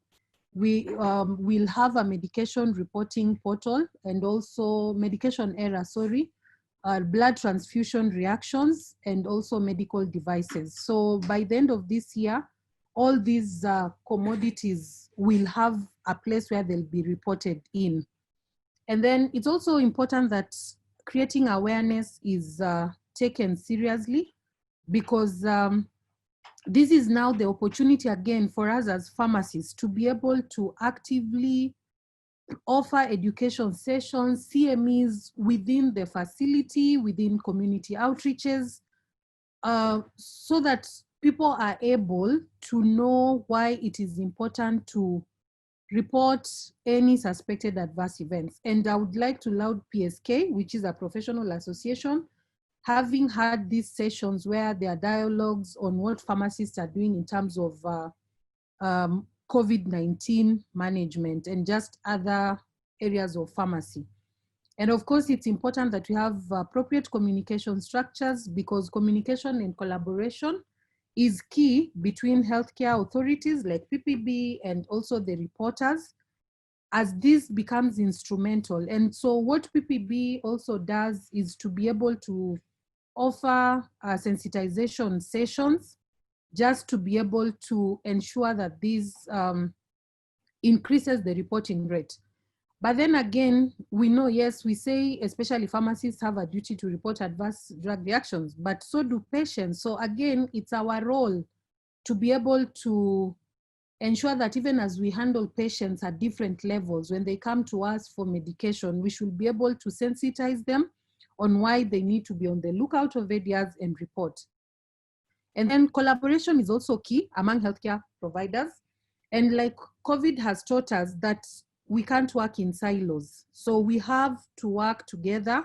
We will have a medication reporting portal and also medication error, blood transfusion reactions, and also medical devices. So by the end of this year, all these commodities will have a place where they'll be reported in. And then it's also important that creating awareness is taken seriously, because this is now the opportunity again for us as pharmacists to be able to actively offer education sessions, CMEs within the facility, within community outreaches, so that people are able to know why it is important to report any suspected adverse events. And I would like to laud PSK, which is a professional association, having had these sessions where there are dialogues on what pharmacists are doing in terms of COVID-19 management and just other areas of pharmacy. And of course, it's important that we have appropriate communication structures, because communication and collaboration is key between healthcare authorities like PPB and also the reporters, as this becomes instrumental. And so what PPB also does is to be able to offer sensitization sessions, just to be able to ensure that this increases the reporting rate. But then again, we know, yes, we say especially pharmacists have a duty to report adverse drug reactions, but so do patients. So again, it's our role to be able to ensure that even as we handle patients at different levels, when they come to us for medication, we should be able to sensitize them on why they need to be on the lookout of ADRs and report. And then collaboration is also key among healthcare providers. And like COVID has taught us that we can't work in silos. So we have to work together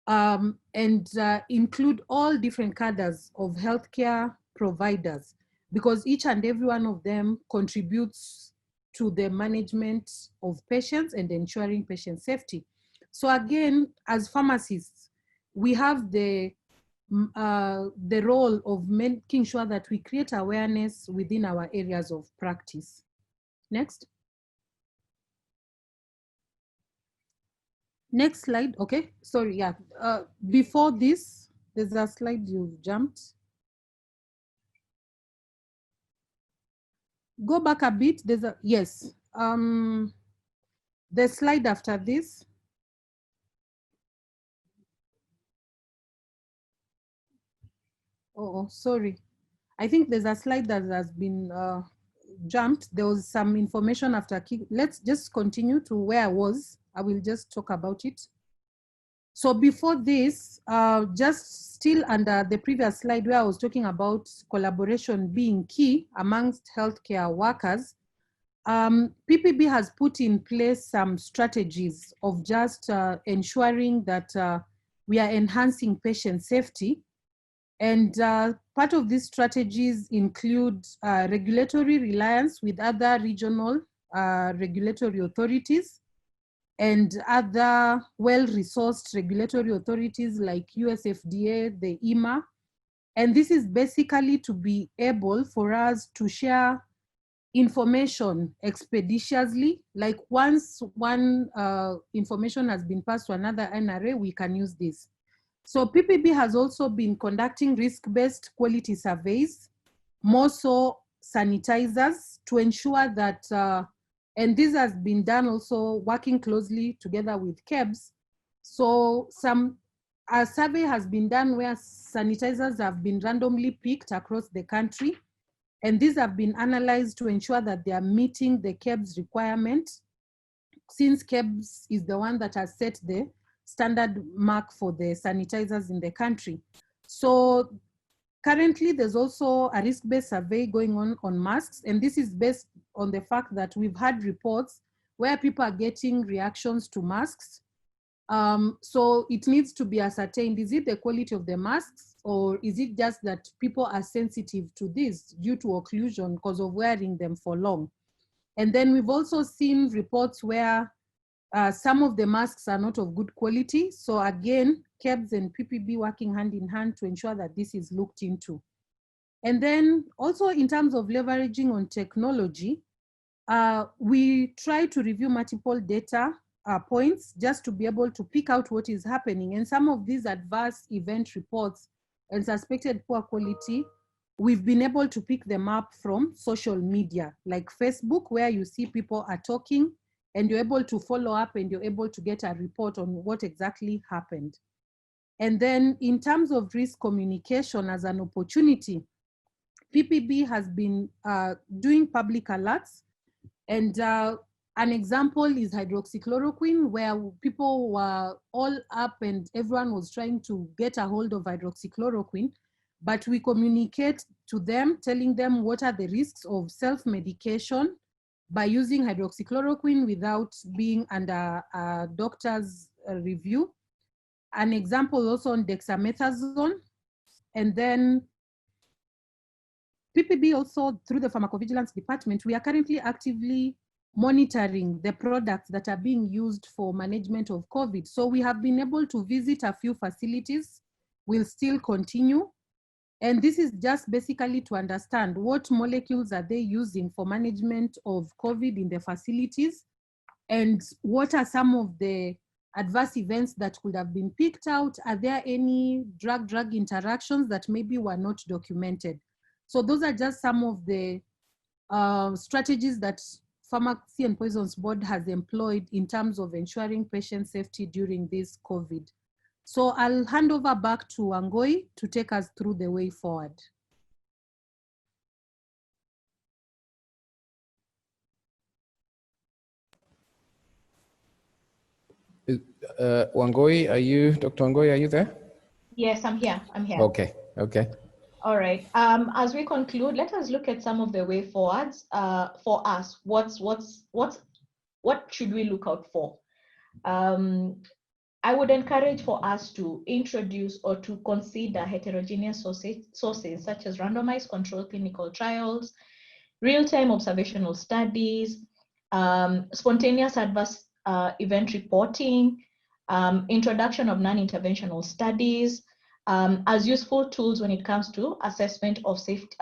and include all different cadres of healthcare providers, because each and every one of them contributes to the management of patients and ensuring patient safety. So again, as pharmacists, we have the role of making sure that we create awareness within our areas of practice. Next. Next slide. Okay, sorry, yeah. Before this, there's a slide you've jumped. Go back a bit. There's a, yes. The slide after this. Oh, sorry. I think there's a slide that has been jumped. There was some information after. Let's just continue to where I was. I will just talk about it. So before this, just still under the previous slide where I was talking about collaboration being key amongst healthcare workers, PPB has put in place some strategies of just ensuring that we are enhancing patient safety. And part of these strategies include regulatory reliance with other regional regulatory authorities and other well-resourced regulatory authorities like USFDA, the EMA. And this is basically to be able for us to share information expeditiously, like once one information has been passed to another NRA, we can use this. So PPB has also been conducting risk-based quality surveys, more so sanitizers, to ensure that, and this has been done also working closely together with KEBS. So a survey has been done where sanitizers have been randomly picked across the country, and these have been analyzed to ensure that they are meeting the KEBS requirement, since KEBS is the one that has set the standard mark for the sanitizers in the country. So currently there's also a risk-based survey going on masks, and this is based on the fact that we've had reports where people are getting reactions to masks. So it needs to be ascertained, is it the quality of the masks, or is it just that people are sensitive to this due to occlusion because of wearing them for long? And then we've also seen reports where some of the masks are not of good quality. So again, KEBS and PPB working hand in hand to ensure that this is looked into. And then also in terms of leveraging on technology, we try to review multiple data points just to be able to pick out what is happening. And some of these adverse event reports and suspected poor quality, we've been able to pick them up from social media, like Facebook, where you see people are talking and you're able to follow up and you're able to get a report on what exactly happened. And then in terms of risk communication as an opportunity, PPB has been doing public alerts. And an example is hydroxychloroquine, where people were all up and everyone was trying to get a hold of hydroxychloroquine, but we communicate to them, telling them what are the risks of self-medication by using hydroxychloroquine without being under a doctor's review. An example also on dexamethasone. And then PPB also, through the pharmacovigilance department, we are currently actively monitoring the products that are being used for management of COVID. So we have been able to visit a few facilities, we'll still continue. And this is just basically to understand what molecules are they using for management of COVID in the facilities, and what are some of the adverse events that could have been picked out. Are there any drug-drug interactions that maybe were not documented? So those are just some of the strategies that Pharmacy and Poisons Board has employed in terms of ensuring patient safety during this COVID. So I'll hand over back to Wangoi to take us through the way forward. Wangoi, Dr. Wangoi, are you there? Yes, I'm here. Okay, okay. All right. As we conclude, let us look at some of the way forwards for us. What should we look out for? I would encourage for us to introduce or to consider heterogeneous sources such as randomized controlled clinical trials, real-time observational studies, spontaneous adverse event reporting, introduction of non-interventional studies as useful tools when it comes to assessment of safety,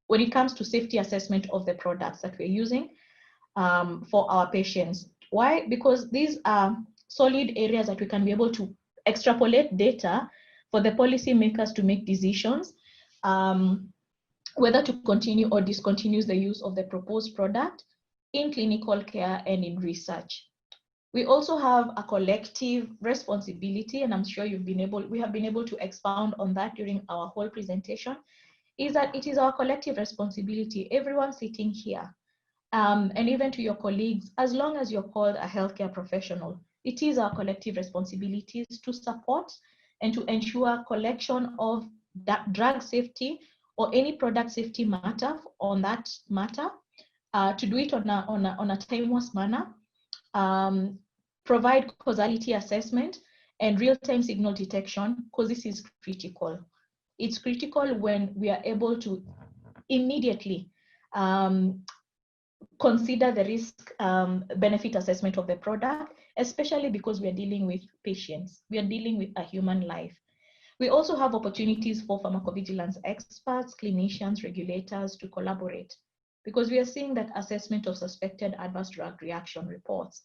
when it comes to safety assessment of the products that we're using for our patients. Why? Because these are solid areas that we can be able to extrapolate data for the policymakers to make decisions whether to continue or discontinue the use of the proposed product in clinical care and in research. We also have a collective responsibility, and I'm sure we have been able to expound on that during our whole presentation, is that it is our collective responsibility, everyone sitting here, and even to your colleagues, as long as you're called a healthcare professional, it is our collective responsibilities to support and to ensure collection of drug safety or any product safety matter on that matter, to do it on a timeless manner, provide causality assessment and real-time signal detection, because this is critical. It's critical when we are able to immediately consider the risk benefit assessment of the product, especially because we are dealing with patients. We are dealing with a human life. We also have opportunities for pharmacovigilance experts, clinicians, regulators to collaborate, because we are seeing that assessment of suspected adverse drug reaction reports,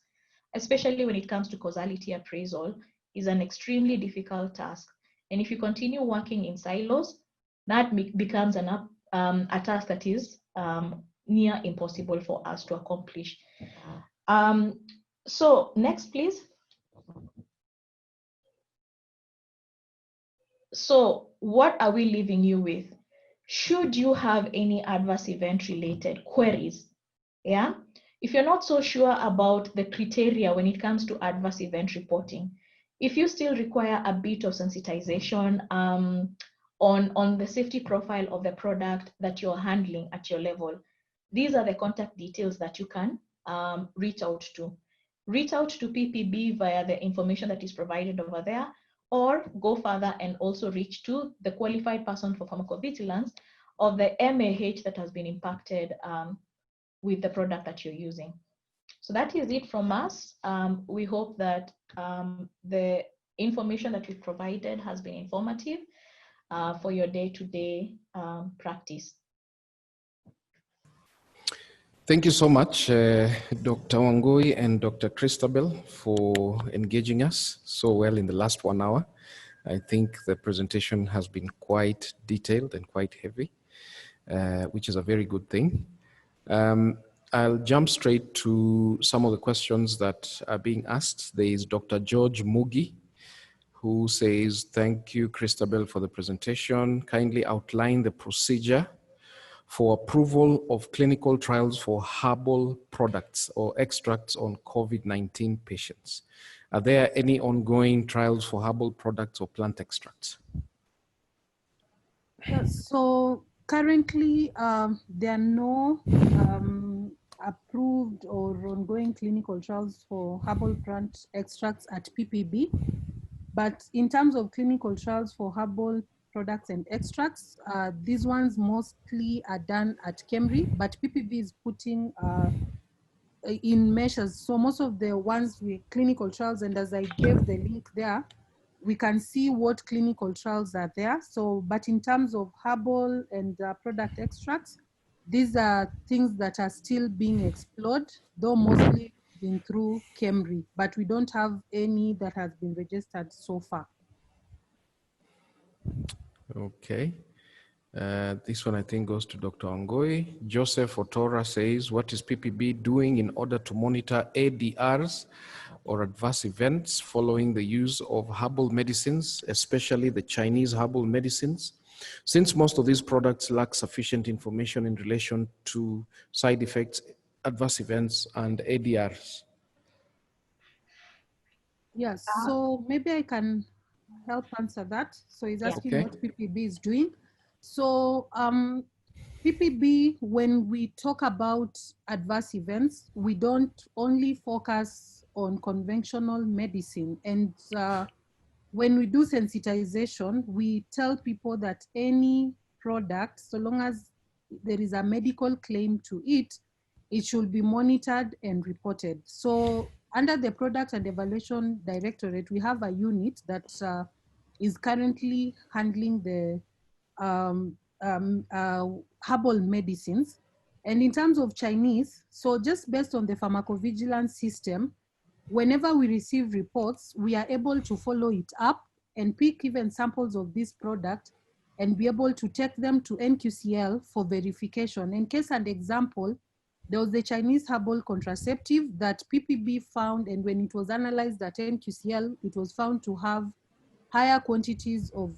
especially when it comes to causality appraisal, is an extremely difficult task. And if you continue working in silos, that becomes a task that is near impossible for us to accomplish. So next, please. So what are we leaving you with? Should you have any adverse event related queries, yeah? If you're not so sure about the criteria when it comes to adverse event reporting, if you still require a bit of sensitization on the safety profile of the product that you're handling at your level, these are the contact details that you can reach out to. Reach out to PPB via the information that is provided over there, or go further and also reach to the qualified person for pharmacovigilance of the MAH that has been impacted with the product that you're using. So that is it from us. We hope that the information that we've provided has been informative for your day-to-day practice. Thank you so much, Dr. Wangui and Dr. Christabel, for engaging us so well in the last 1 hour. I think the presentation has been quite detailed and quite heavy, which is a very good thing. I'll jump straight to some of the questions that are being asked. There is Dr. George Mugi, who says, thank you, Christabel, for the presentation. Kindly outline the procedure for approval of clinical trials for herbal products or extracts on COVID-19 patients. Are there any ongoing trials for herbal products or plant extracts? Yes, so currently there are no approved or ongoing clinical trials for herbal plant extracts at PPB. But in terms of clinical trials for herbal products and extracts, these ones mostly are done at KEMRI, but PPB is putting in measures. So most of the ones with clinical trials, and as I gave the link there, we can see what clinical trials are there. So, but in terms of herbal and product extracts, these are things that are still being explored, though mostly been through KEMRI, but we don't have any that has been registered so far. Okay. This one I think goes to Dr. Angoi. Joseph Otora says, what is PPB doing in order to monitor ADRs or adverse events following the use of herbal medicines, especially the Chinese herbal medicines, since most of these products lack sufficient information in relation to side effects, adverse events, and ADRs? Yes, so maybe I can help answer that. So he's asking what PPB is doing. So PPB, when we talk about adverse events, we don't only focus on conventional medicine. And when we do sensitization, we tell people that any product, so long as there is a medical claim to it, it should be monitored and reported. So under the Product and Evaluation Directorate, we have a unit that is currently handling the herbal medicines. And in terms of Chinese, so just based on the pharmacovigilance system, whenever we receive reports, we are able to follow it up and pick even samples of this product and be able to take them to NQCL for verification. In case and example, there was a Chinese herbal contraceptive that PPB found, and when it was analyzed at NQCL, it was found to have higher quantities of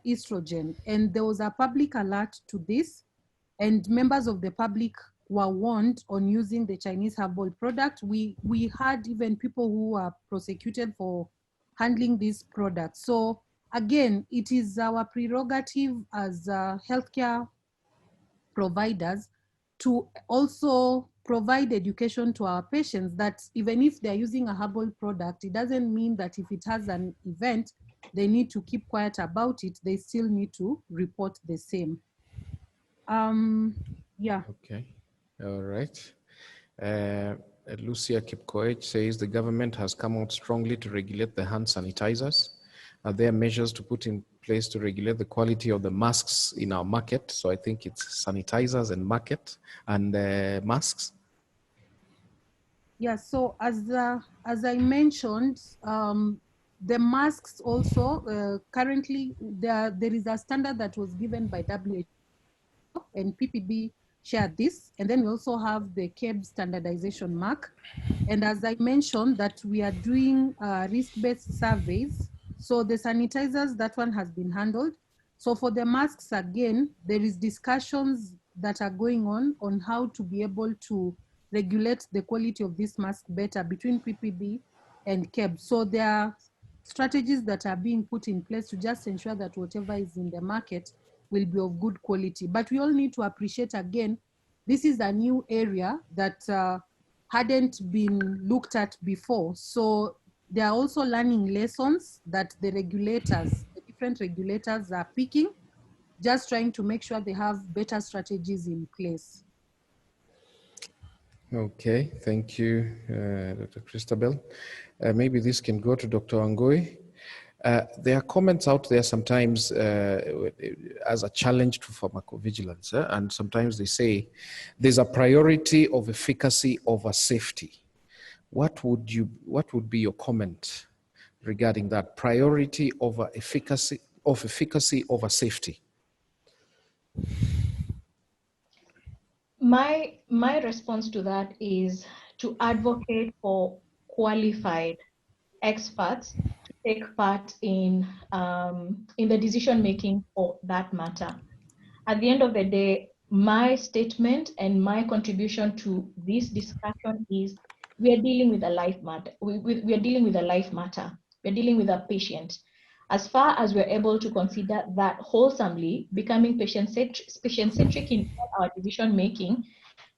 estrogen. And there was a public alert to this, and members of the public were warned on using the Chinese herbal product. We had even people who were prosecuted for handling these products. So again, it is our prerogative as healthcare providers to also provide education to our patients that even if they're using a herbal product, it doesn't mean that if it has an event, they need to keep quiet about it. They still need to report the same. Yeah. Okay, all right. Lucia Kipkoech says the government has come out strongly to regulate the hand sanitizers. Are there measures to put in place to regulate the quality of the masks in our market? So I think it's sanitizers and market and masks. Yeah, so as I mentioned, the masks also, currently there is a standard that was given by WHO and PPB shared this. And then we also have the KEB standardization mark. And as I mentioned that we are doing risk-based surveys. So the sanitizers, that one has been handled. So for the masks, again, there is discussions that are going on how to be able to regulate the quality of this mask better between PPB and KEB. So there are strategies that are being put in place to just ensure that whatever is in the market will be of good quality. But we all need to appreciate, again, this is a new area that hadn't been looked at before. So there are also learning lessons that the regulators, the different regulators are picking, just trying to make sure they have better strategies in place. Okay, thank you, Dr. Christabel. Maybe this can go to Dr. Wangui. There are comments out there sometimes as a challenge to pharmacovigilance, and sometimes they say there's a priority of efficacy over safety. What would be your comment regarding that priority over efficacy over safety? My response to that is to advocate for qualified experts to take part in the decision making for that matter. At the end of the day, my statement and my contribution to this discussion is we are dealing with a life matter. We are dealing with a life matter. We're dealing with a patient. As far as we're able to consider that wholesomely, becoming patient-centric in our decision making,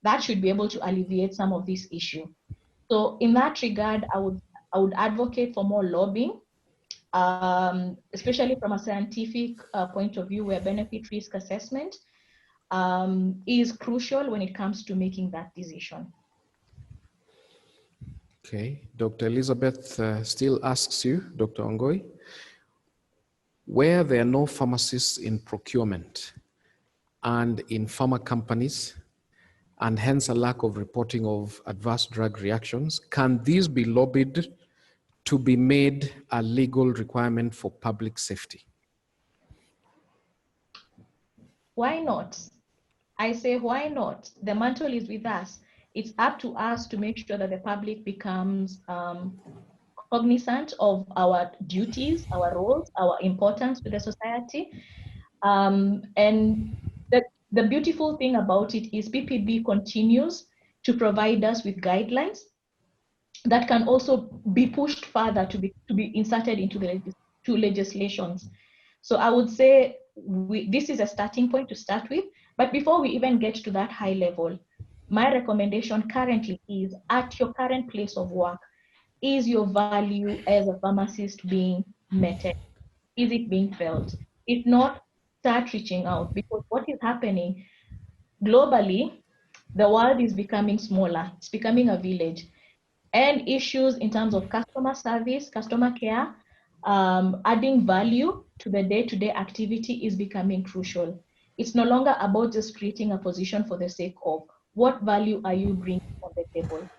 that should be able to alleviate some of this issue. So in that regard, I would advocate for more lobbying, especially from a scientific point of view, where benefit risk assessment is crucial when it comes to making that decision. Okay, Dr. Elizabeth still asks you, Dr. Ongoi, where there are no pharmacists in procurement and in pharma companies, and hence a lack of reporting of adverse drug reactions, can these be lobbied to be made a legal requirement for public safety? Why not? I say, why not? The mantle is with us. It's up to us to make sure that the public becomes cognizant of our duties, our roles, our importance to the society. And the beautiful thing about it is PPB continues to provide us with guidelines that can also be pushed further to be inserted into the legislations. So I would say this is a starting point to start with, but before we even get to that high level, my recommendation currently is at your current place of work, is your value as a pharmacist being met? Is it being felt? If not, start reaching out, because what is happening globally, the world is becoming smaller. It's becoming a village. And issues in terms of customer service, customer care, adding value to the day-to-day activity is becoming crucial. It's no longer about just creating a position for the sake of. What value are you bringing on the table?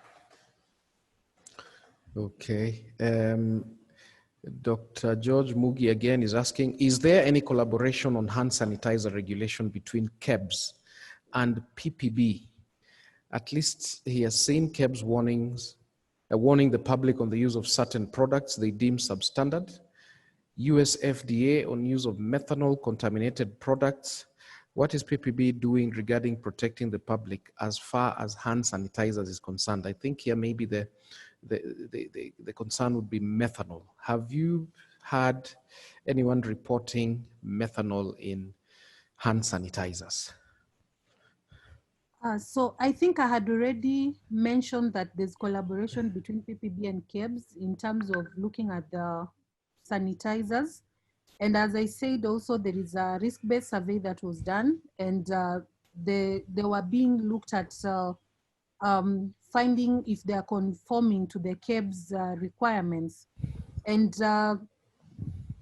Okay. Dr. George Mugi again is asking, is there any collaboration on hand sanitizer regulation between KEBS and PPB? At least he has seen KEBS warnings, warning the public on the use of certain products they deem substandard. US FDA on use of methanol contaminated products. What is PPB doing regarding protecting the public as far as hand sanitizers is concerned? I think here maybe the concern would be methanol. Have you had anyone reporting methanol in hand sanitizers? So I think I had already mentioned that there's collaboration between PPB and KEBS in terms of looking at the sanitizers. And as I said, also there is a risk-based survey that was done, and they were being looked at finding if they are conforming to the KEBS requirements. And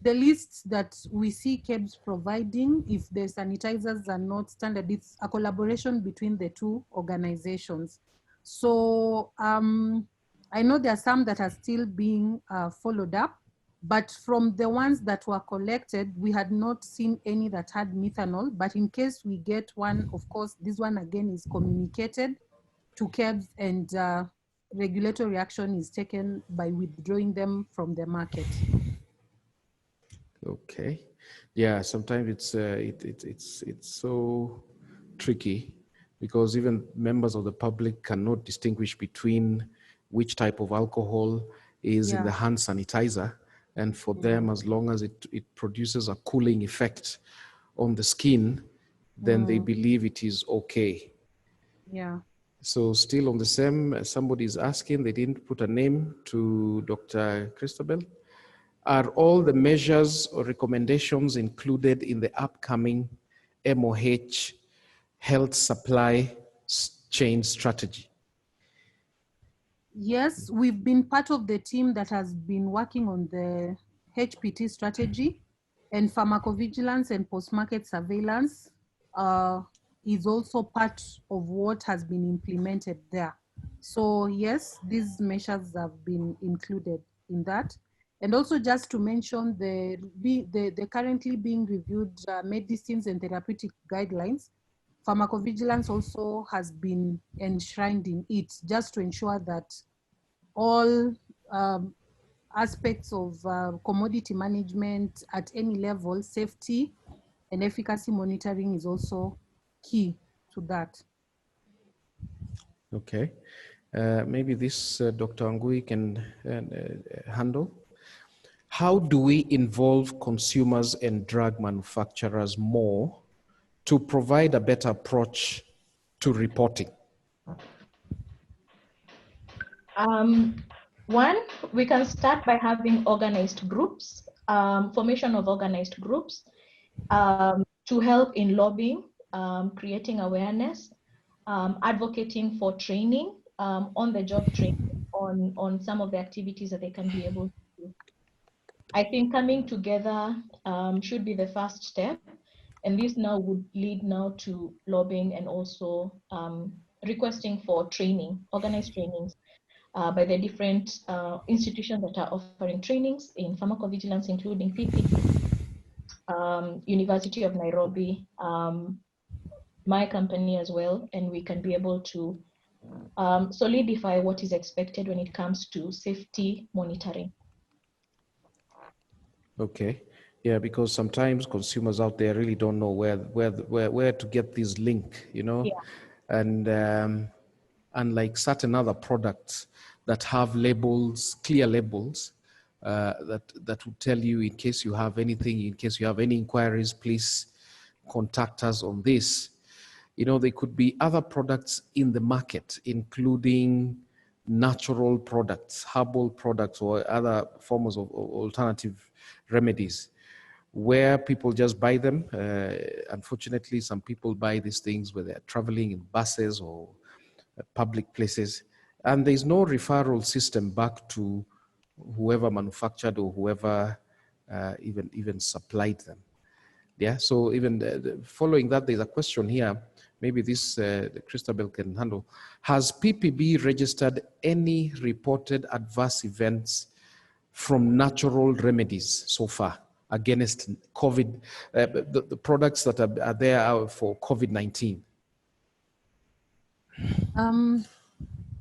the list that we see KEBS providing, if the sanitizers are not standard, it's a collaboration between the two organizations. So I know there are some that are still being followed up, but from the ones that were collected, we had not seen any that had methanol. But in case we get one, of course, this one again is communicated to KEBS, and regulatory action is taken by withdrawing them from the market. Okay, yeah. Sometimes it's so tricky because even members of the public cannot distinguish between which type of alcohol is in the hand sanitizer, and for them, as long as it produces a cooling effect on the skin, then they believe it is okay. Yeah. So still on the same, somebody is asking, they didn't put a name to Dr. Christabel. Are all the measures or recommendations included in the upcoming MOH health supply chain strategy? Yes, we've been part of the team that has been working on the HPT strategy, and pharmacovigilance and post-market surveillance is also part of what has been implemented there. So yes, these measures have been included in that. And also just to mention the currently being reviewed medicines and therapeutic guidelines, pharmacovigilance also has been enshrined in it, just to ensure that all aspects of commodity management at any level, safety and efficacy monitoring is also key to that. Okay. Maybe this Dr. Angui can handle. How do we involve consumers and drug manufacturers more to provide a better approach to reporting? One, we can start by having organized groups, formation of organized groups to help in lobbying, creating awareness, advocating for training, on-the-job training on some of the activities that they can be able to do. I think coming together should be the first step, and this now would lead now to lobbying and also requesting for training, organized trainings by the different institutions that are offering trainings in pharmacovigilance, including PPD, University of Nairobi, my company as well, and we can be able to solidify what is expected when it comes to safety monitoring. Okay. Yeah, because sometimes consumers out there really don't know where to get this link, you know, and unlike certain other products that have labels, clear labels, that will tell you in case you have anything, in case you have any inquiries, please contact us on this. You know, there could be other products in the market, including natural products, herbal products, or other forms of alternative remedies, where people just buy them. Unfortunately, some people buy these things when they're traveling in buses or public places, and there's no referral system back to whoever manufactured or whoever even supplied them. Yeah, so even following that, there's a question here, maybe this Christabel can handle. Has PPB registered any reported adverse events from natural remedies so far against COVID, the products that are there for COVID-19?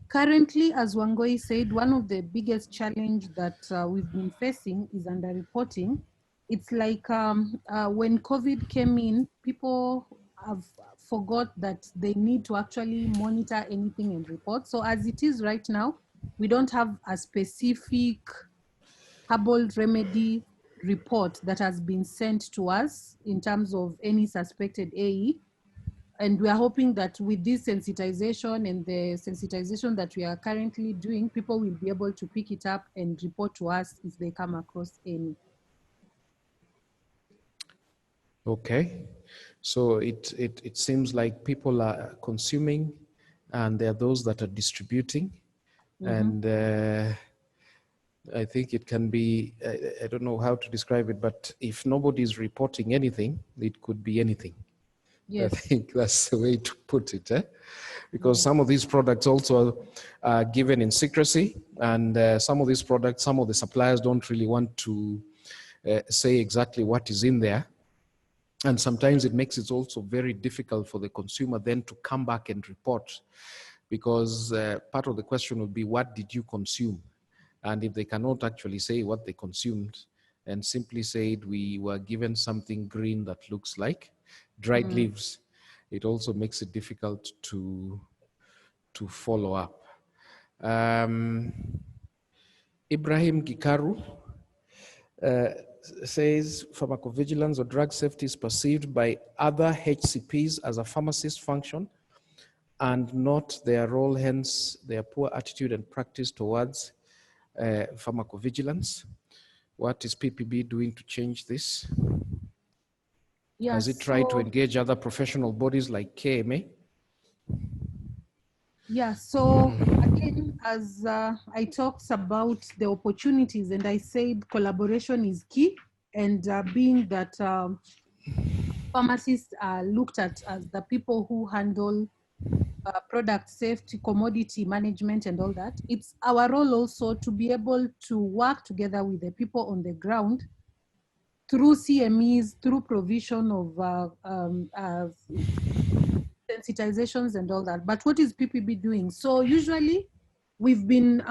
Currently, as Wangoi said, one of the biggest challenge that we've been facing is underreporting. It's like when COVID came in, people have forgot that they need to actually monitor anything and report. So as it is right now, we don't have a specific herbal remedy report that has been sent to us in terms of any suspected AE. And we are hoping that with this sensitization and the sensitization that we are currently doing, people will be able to pick it up and report to us if they come across any. Okay, so it seems like people are consuming, and there are those that are distributing, and I think it can be, I don't know how to describe it, but if nobody is reporting anything, it could be anything. Yes. I think that's the way to put it, because some of these products also are given in secrecy, and some of these products, some of the suppliers don't really want to say exactly what is in there. And sometimes it makes it also very difficult for the consumer then to come back and report, because part of the question would be, what did you consume? And if they cannot actually say what they consumed and simply said we were given something green that looks like dried leaves, it also makes it difficult to follow up. Ibrahim Gikaru says pharmacovigilance or drug safety is perceived by other HCPs as a pharmacist function and not their role, hence their poor attitude and practice towards pharmacovigilance. What is PPB doing to change this? Yes, Has it tried to engage other professional bodies like KMA? Yeah, so again, as I talked about the opportunities and I said collaboration is key, and being that pharmacists are looked at as the people who handle product safety, commodity management and all that, it's our role also to be able to work together with the people on the ground through CMEs, through provision of sensitizations and all that. But what is PPB doing? So usually we've been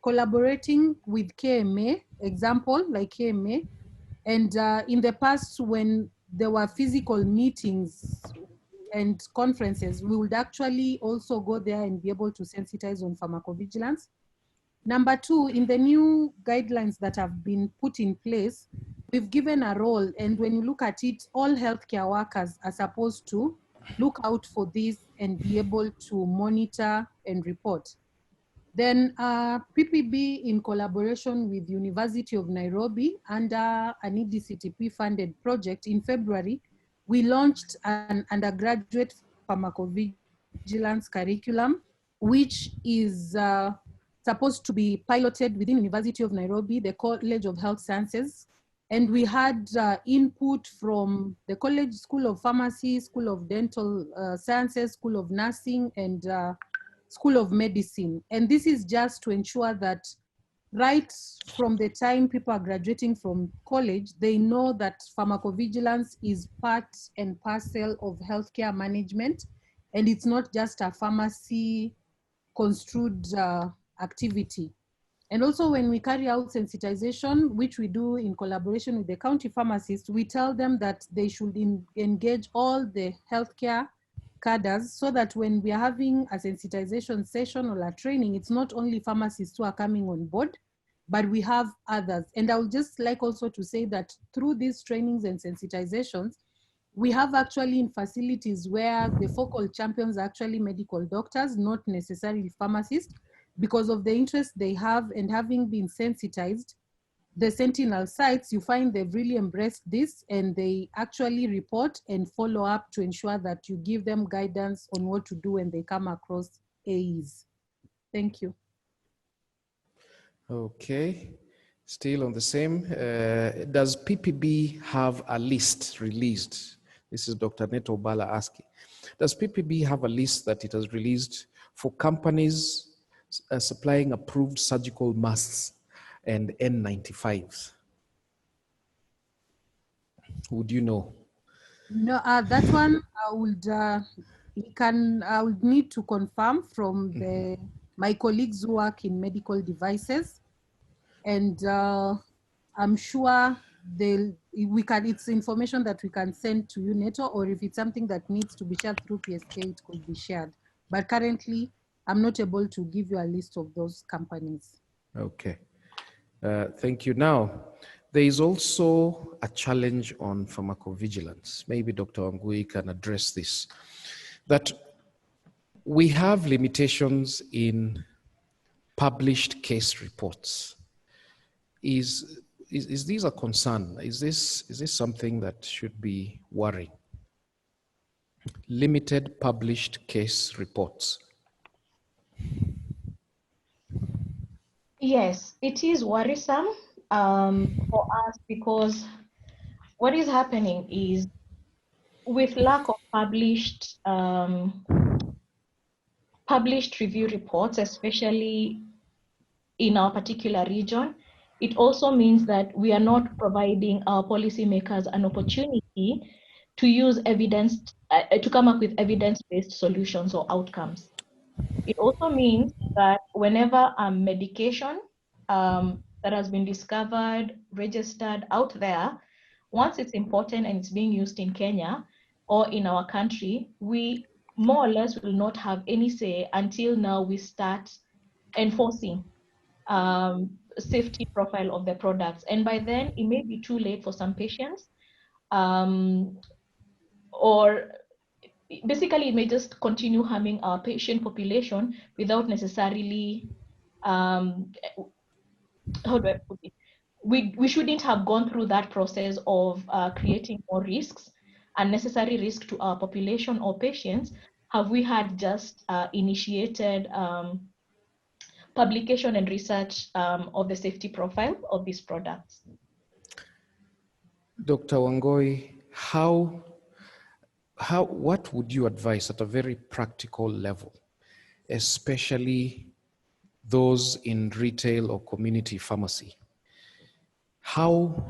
collaborating with KMA, example like KMA, and in the past when there were physical meetings and conferences, we would actually also go there and be able to sensitize on pharmacovigilance. Number two, in the new guidelines that have been put in place, we've given a role, and when you look at it, all healthcare workers are supposed to look out for this and be able to monitor and report. Then PPB, in collaboration with University of Nairobi under an EDCTP funded project in February, we launched an undergraduate pharmacovigilance curriculum, which is supposed to be piloted within University of Nairobi, the College of Health Sciences. And we had input from the College School of Pharmacy, School of Dental Sciences, School of Nursing, and School of Medicine. And this is just to ensure that right from the time people are graduating from college, they know that pharmacovigilance is part and parcel of healthcare management, and it's not just a pharmacy construed activity. And also when we carry out sensitization, which we do in collaboration with the county pharmacists, we tell them that they should engage all the healthcare cadres so that when we are having a sensitization session or a training, it's not only pharmacists who are coming on board, but we have others. And I would just like also to say that through these trainings and sensitizations, we have actually in facilities where the focal champions are actually medical doctors, not necessarily pharmacists. because of the interest they have and having been sensitized, the Sentinel sites, you find they've really embraced this and they actually report and follow up to ensure that you give them guidance on what to do when they come across AEs. Thank you. Okay, still on the same. Does PPB have a list released? This is Dr. Neto Bala asking. Does PPB have a list that it has released for companies supplying approved surgical masks and N95s? Would you know? No, that one I would need to confirm from my colleagues who work in medical devices, and I'm sure it's information that we can send to you, Neto, or if it's something that needs to be shared through PSK, it could be shared. But currently, I'm not able to give you a list of those companies. Okay, thank you. Now, there is also a challenge on pharmacovigilance. Maybe Dr. Wangui can address this. That we have limitations in published case reports. Is this a concern? Is this something that should be worrying? Limited published case reports. Yes, it is worrisome for us because what is happening is with lack of published review reports, especially in our particular region, it also means that we are not providing our policymakers an opportunity to use evidence, to come up with evidence-based solutions or outcomes. It also means that whenever a medication that has been discovered, registered out there, once it's important and it's being used in Kenya or in our country, we more or less will not have any say until now we start enforcing safety profile of the products. And by then, it may be too late for some patients, or basically it may just continue harming our patient population without necessarily, how do I put it? We shouldn't have gone through that process of creating more risks, unnecessary risk to our population or patients, have we had just initiated publication and research of the safety profile of these products. Dr. Wangoi, what would you advise at a very practical level, especially those in retail or community pharmacy? How,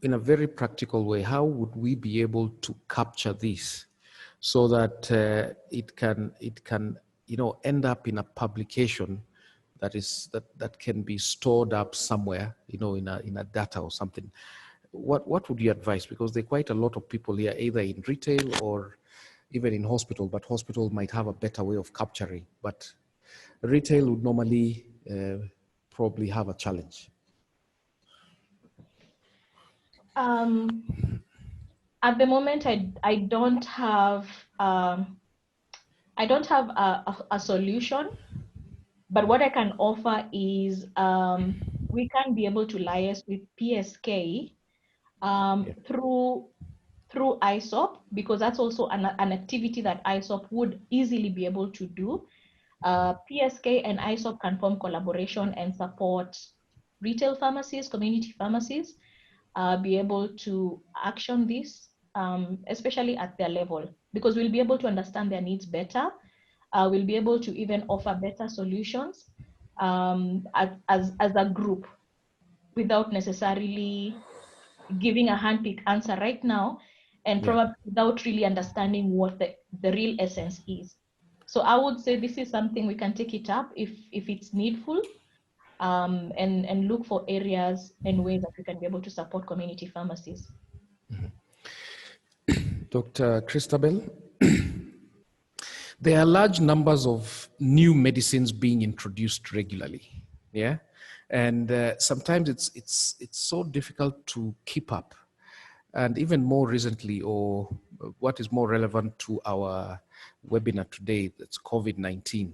in a very practical way, how would we be able to capture this so that it can end up in a publication that can be stored up somewhere, in a data or something? What would you advise? Because there are quite a lot of people here, either in retail or even in hospital, but hospital might have a better way of capturing. But retail would normally probably have a challenge. At the moment, I don't have a solution, but what I can offer is we can be able to liaise with PSK through ISOP, because that's also an activity that ISOP would easily be able to do. PSK and ISOP can form collaboration and support retail pharmacies, community pharmacies, be able to action this, especially at their level, because we'll be able to understand their needs better. We'll be able to even offer better solutions as a group, without necessarily giving a handpicked answer right now, and probably without really understanding what the real essence is. So I would say this is something we can take it up if it's needful, and look for areas and ways that we can be able to support community pharmacies. Dr. Christabel, there are large numbers of new medicines being introduced regularly, yeah? And sometimes it's so difficult to keep up. And even more recently, or what is more relevant to our webinar today, that's COVID-19.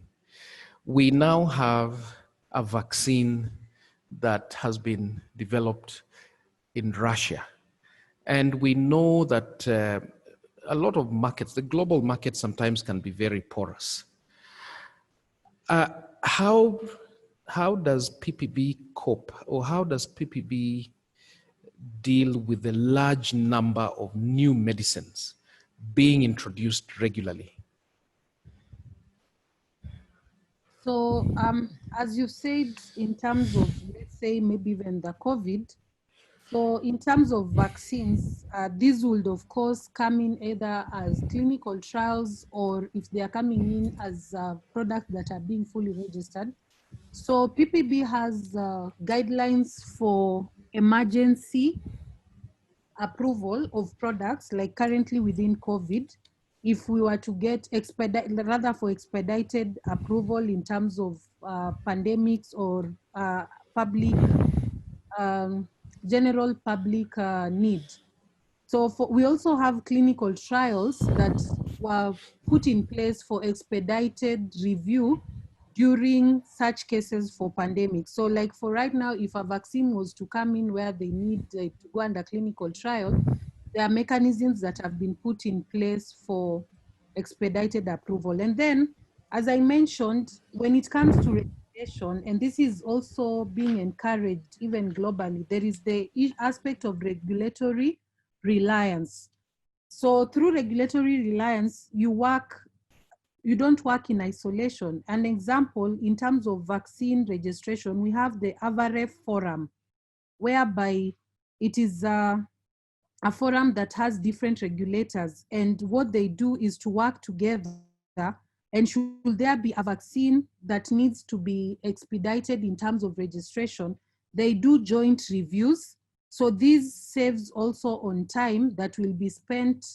We now have a vaccine that has been developed in Russia. And we know that a lot of markets, the global market sometimes can be very porous. How does PPB cope, or how does PPB deal with the large number of new medicines being introduced regularly? So, as you said, in terms of, let's say, maybe even the COVID, so in terms of vaccines, these would, of course, come in either as clinical trials or if they are coming in as products that are being fully registered. So PPB has guidelines for emergency approval of products, like currently within COVID. If we were to get for expedited approval in terms of pandemics or public, general public need. So we also have clinical trials that were put in place for expedited review during such cases for pandemics. So like for right now, if a vaccine was to come in where they need to go under clinical trial, there are mechanisms that have been put in place for expedited approval. And then, as I mentioned, when it comes to regulation, and this is also being encouraged even globally, there is the aspect of regulatory reliance. So through regulatory reliance, you don't work in isolation. An example, in terms of vaccine registration, we have the AVAREF forum, whereby it is a forum that has different regulators, and what they do is to work together, and should there be a vaccine that needs to be expedited in terms of registration, they do joint reviews. So this saves also on time that will be spent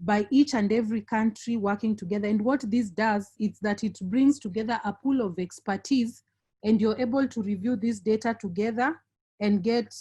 by each and every country working together. And what this does is that it brings together a pool of expertise, and you're able to review this data together and get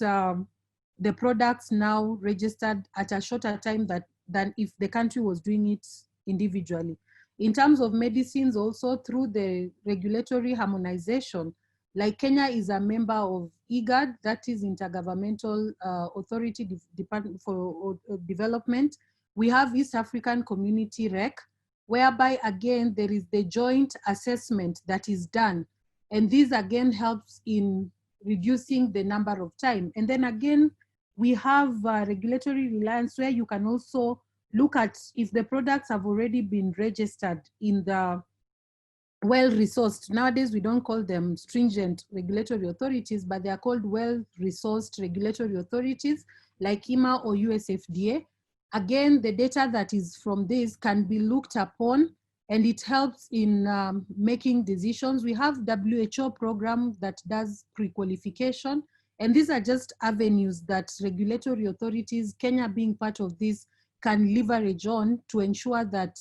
the products now registered at a shorter time than if the country was doing it individually. In terms of medicines, also through the regulatory harmonization, like Kenya is a member of IGAD, that is Intergovernmental Authority Department for Development. We have East African Community REC, whereby again, there is the joint assessment that is done. And this again helps in reducing the number of time. And then again, we have regulatory reliance, where you can also look at if the products have already been registered in the well-resourced. Nowadays, we don't call them stringent regulatory authorities, but they are called well-resourced regulatory authorities like EMA or USFDA. Again, the data that is from this can be looked upon, and it helps in making decisions. We have WHO program that does pre-qualification, and these are just avenues that regulatory authorities, Kenya being part of this, can leverage on to ensure that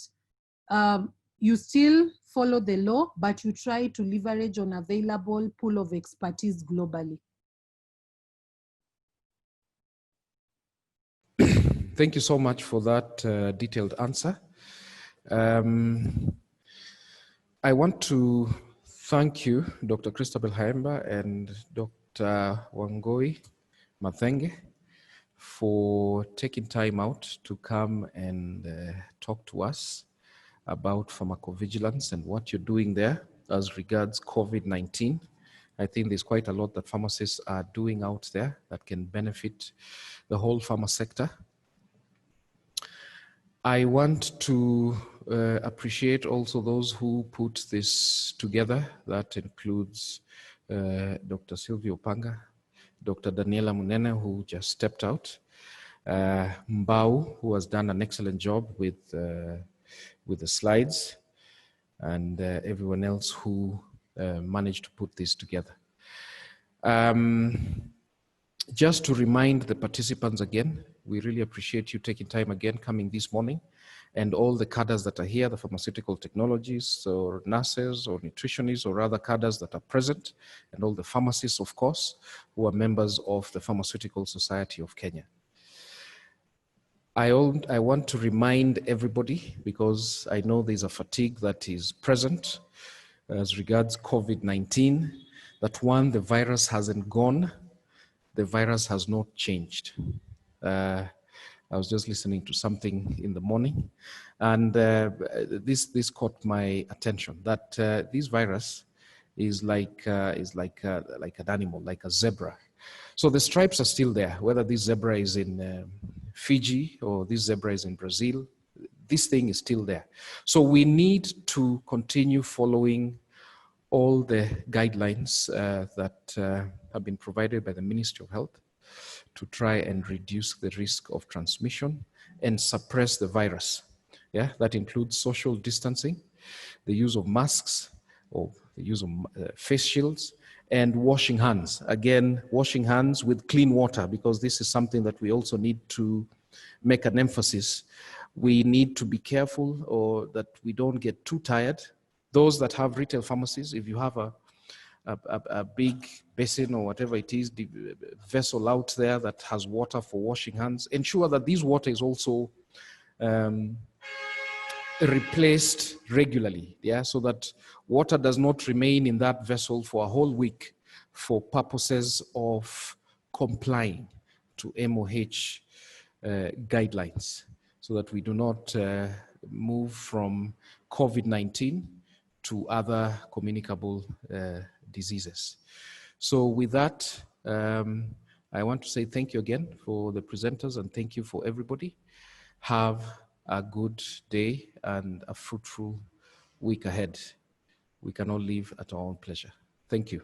you still follow the law, but you try to leverage on available pool of expertise globally. Thank you so much for that detailed answer. I want to thank you, Dr. Christabel Haemba and Dr. Wangoi Mathenge, for taking time out to come and talk to us about pharmacovigilance and what you're doing there as regards COVID-19. I think there's quite a lot that pharmacists are doing out there that can benefit the whole pharma sector. I want to appreciate also those who put this together. That includes Dr. Silvio Panga, Dr. Daniela Munene, who just stepped out, Mbau, who has done an excellent job with the slides, and everyone else who managed to put this together. Just to remind the participants again, we really appreciate you taking time again, coming this morning, and all the cadres that are here, the pharmaceutical technologists or nurses or nutritionists or other cadres that are present, and all the pharmacists, of course, who are members of the Pharmaceutical Society of Kenya. I want to remind everybody, because I know there's a fatigue that is present, as regards COVID-19, that one, the virus hasn't gone, the virus has not changed. I was just listening to something in the morning, and this caught my attention, that this virus is like an animal, like a zebra. So the stripes are still there, whether this zebra is in Fiji or this zebra is in Brazil, this thing is still there. So we need to continue following all the guidelines that have been provided by the Ministry of Health to try and reduce the risk of transmission and suppress the virus. Yeah, that includes social distancing, the use of masks, or the use of face shields, and washing hands. Again, washing hands with clean water, because this is something that we also need to make an emphasis. We need to be careful or that we don't get too tired. Those that have retail pharmacies, if you have a big basin or whatever it is, the vessel out there that has water for washing hands, ensure that this water is also replaced regularly, yeah, so that water does not remain in that vessel for a whole week for purposes of complying to MOH guidelines, so that we do not move from COVID-19 to other communicable diseases. So with that, I want to say thank you again for the presenters, and thank you for everybody. Have a good day and a fruitful week ahead. We can all live at our own pleasure. Thank you.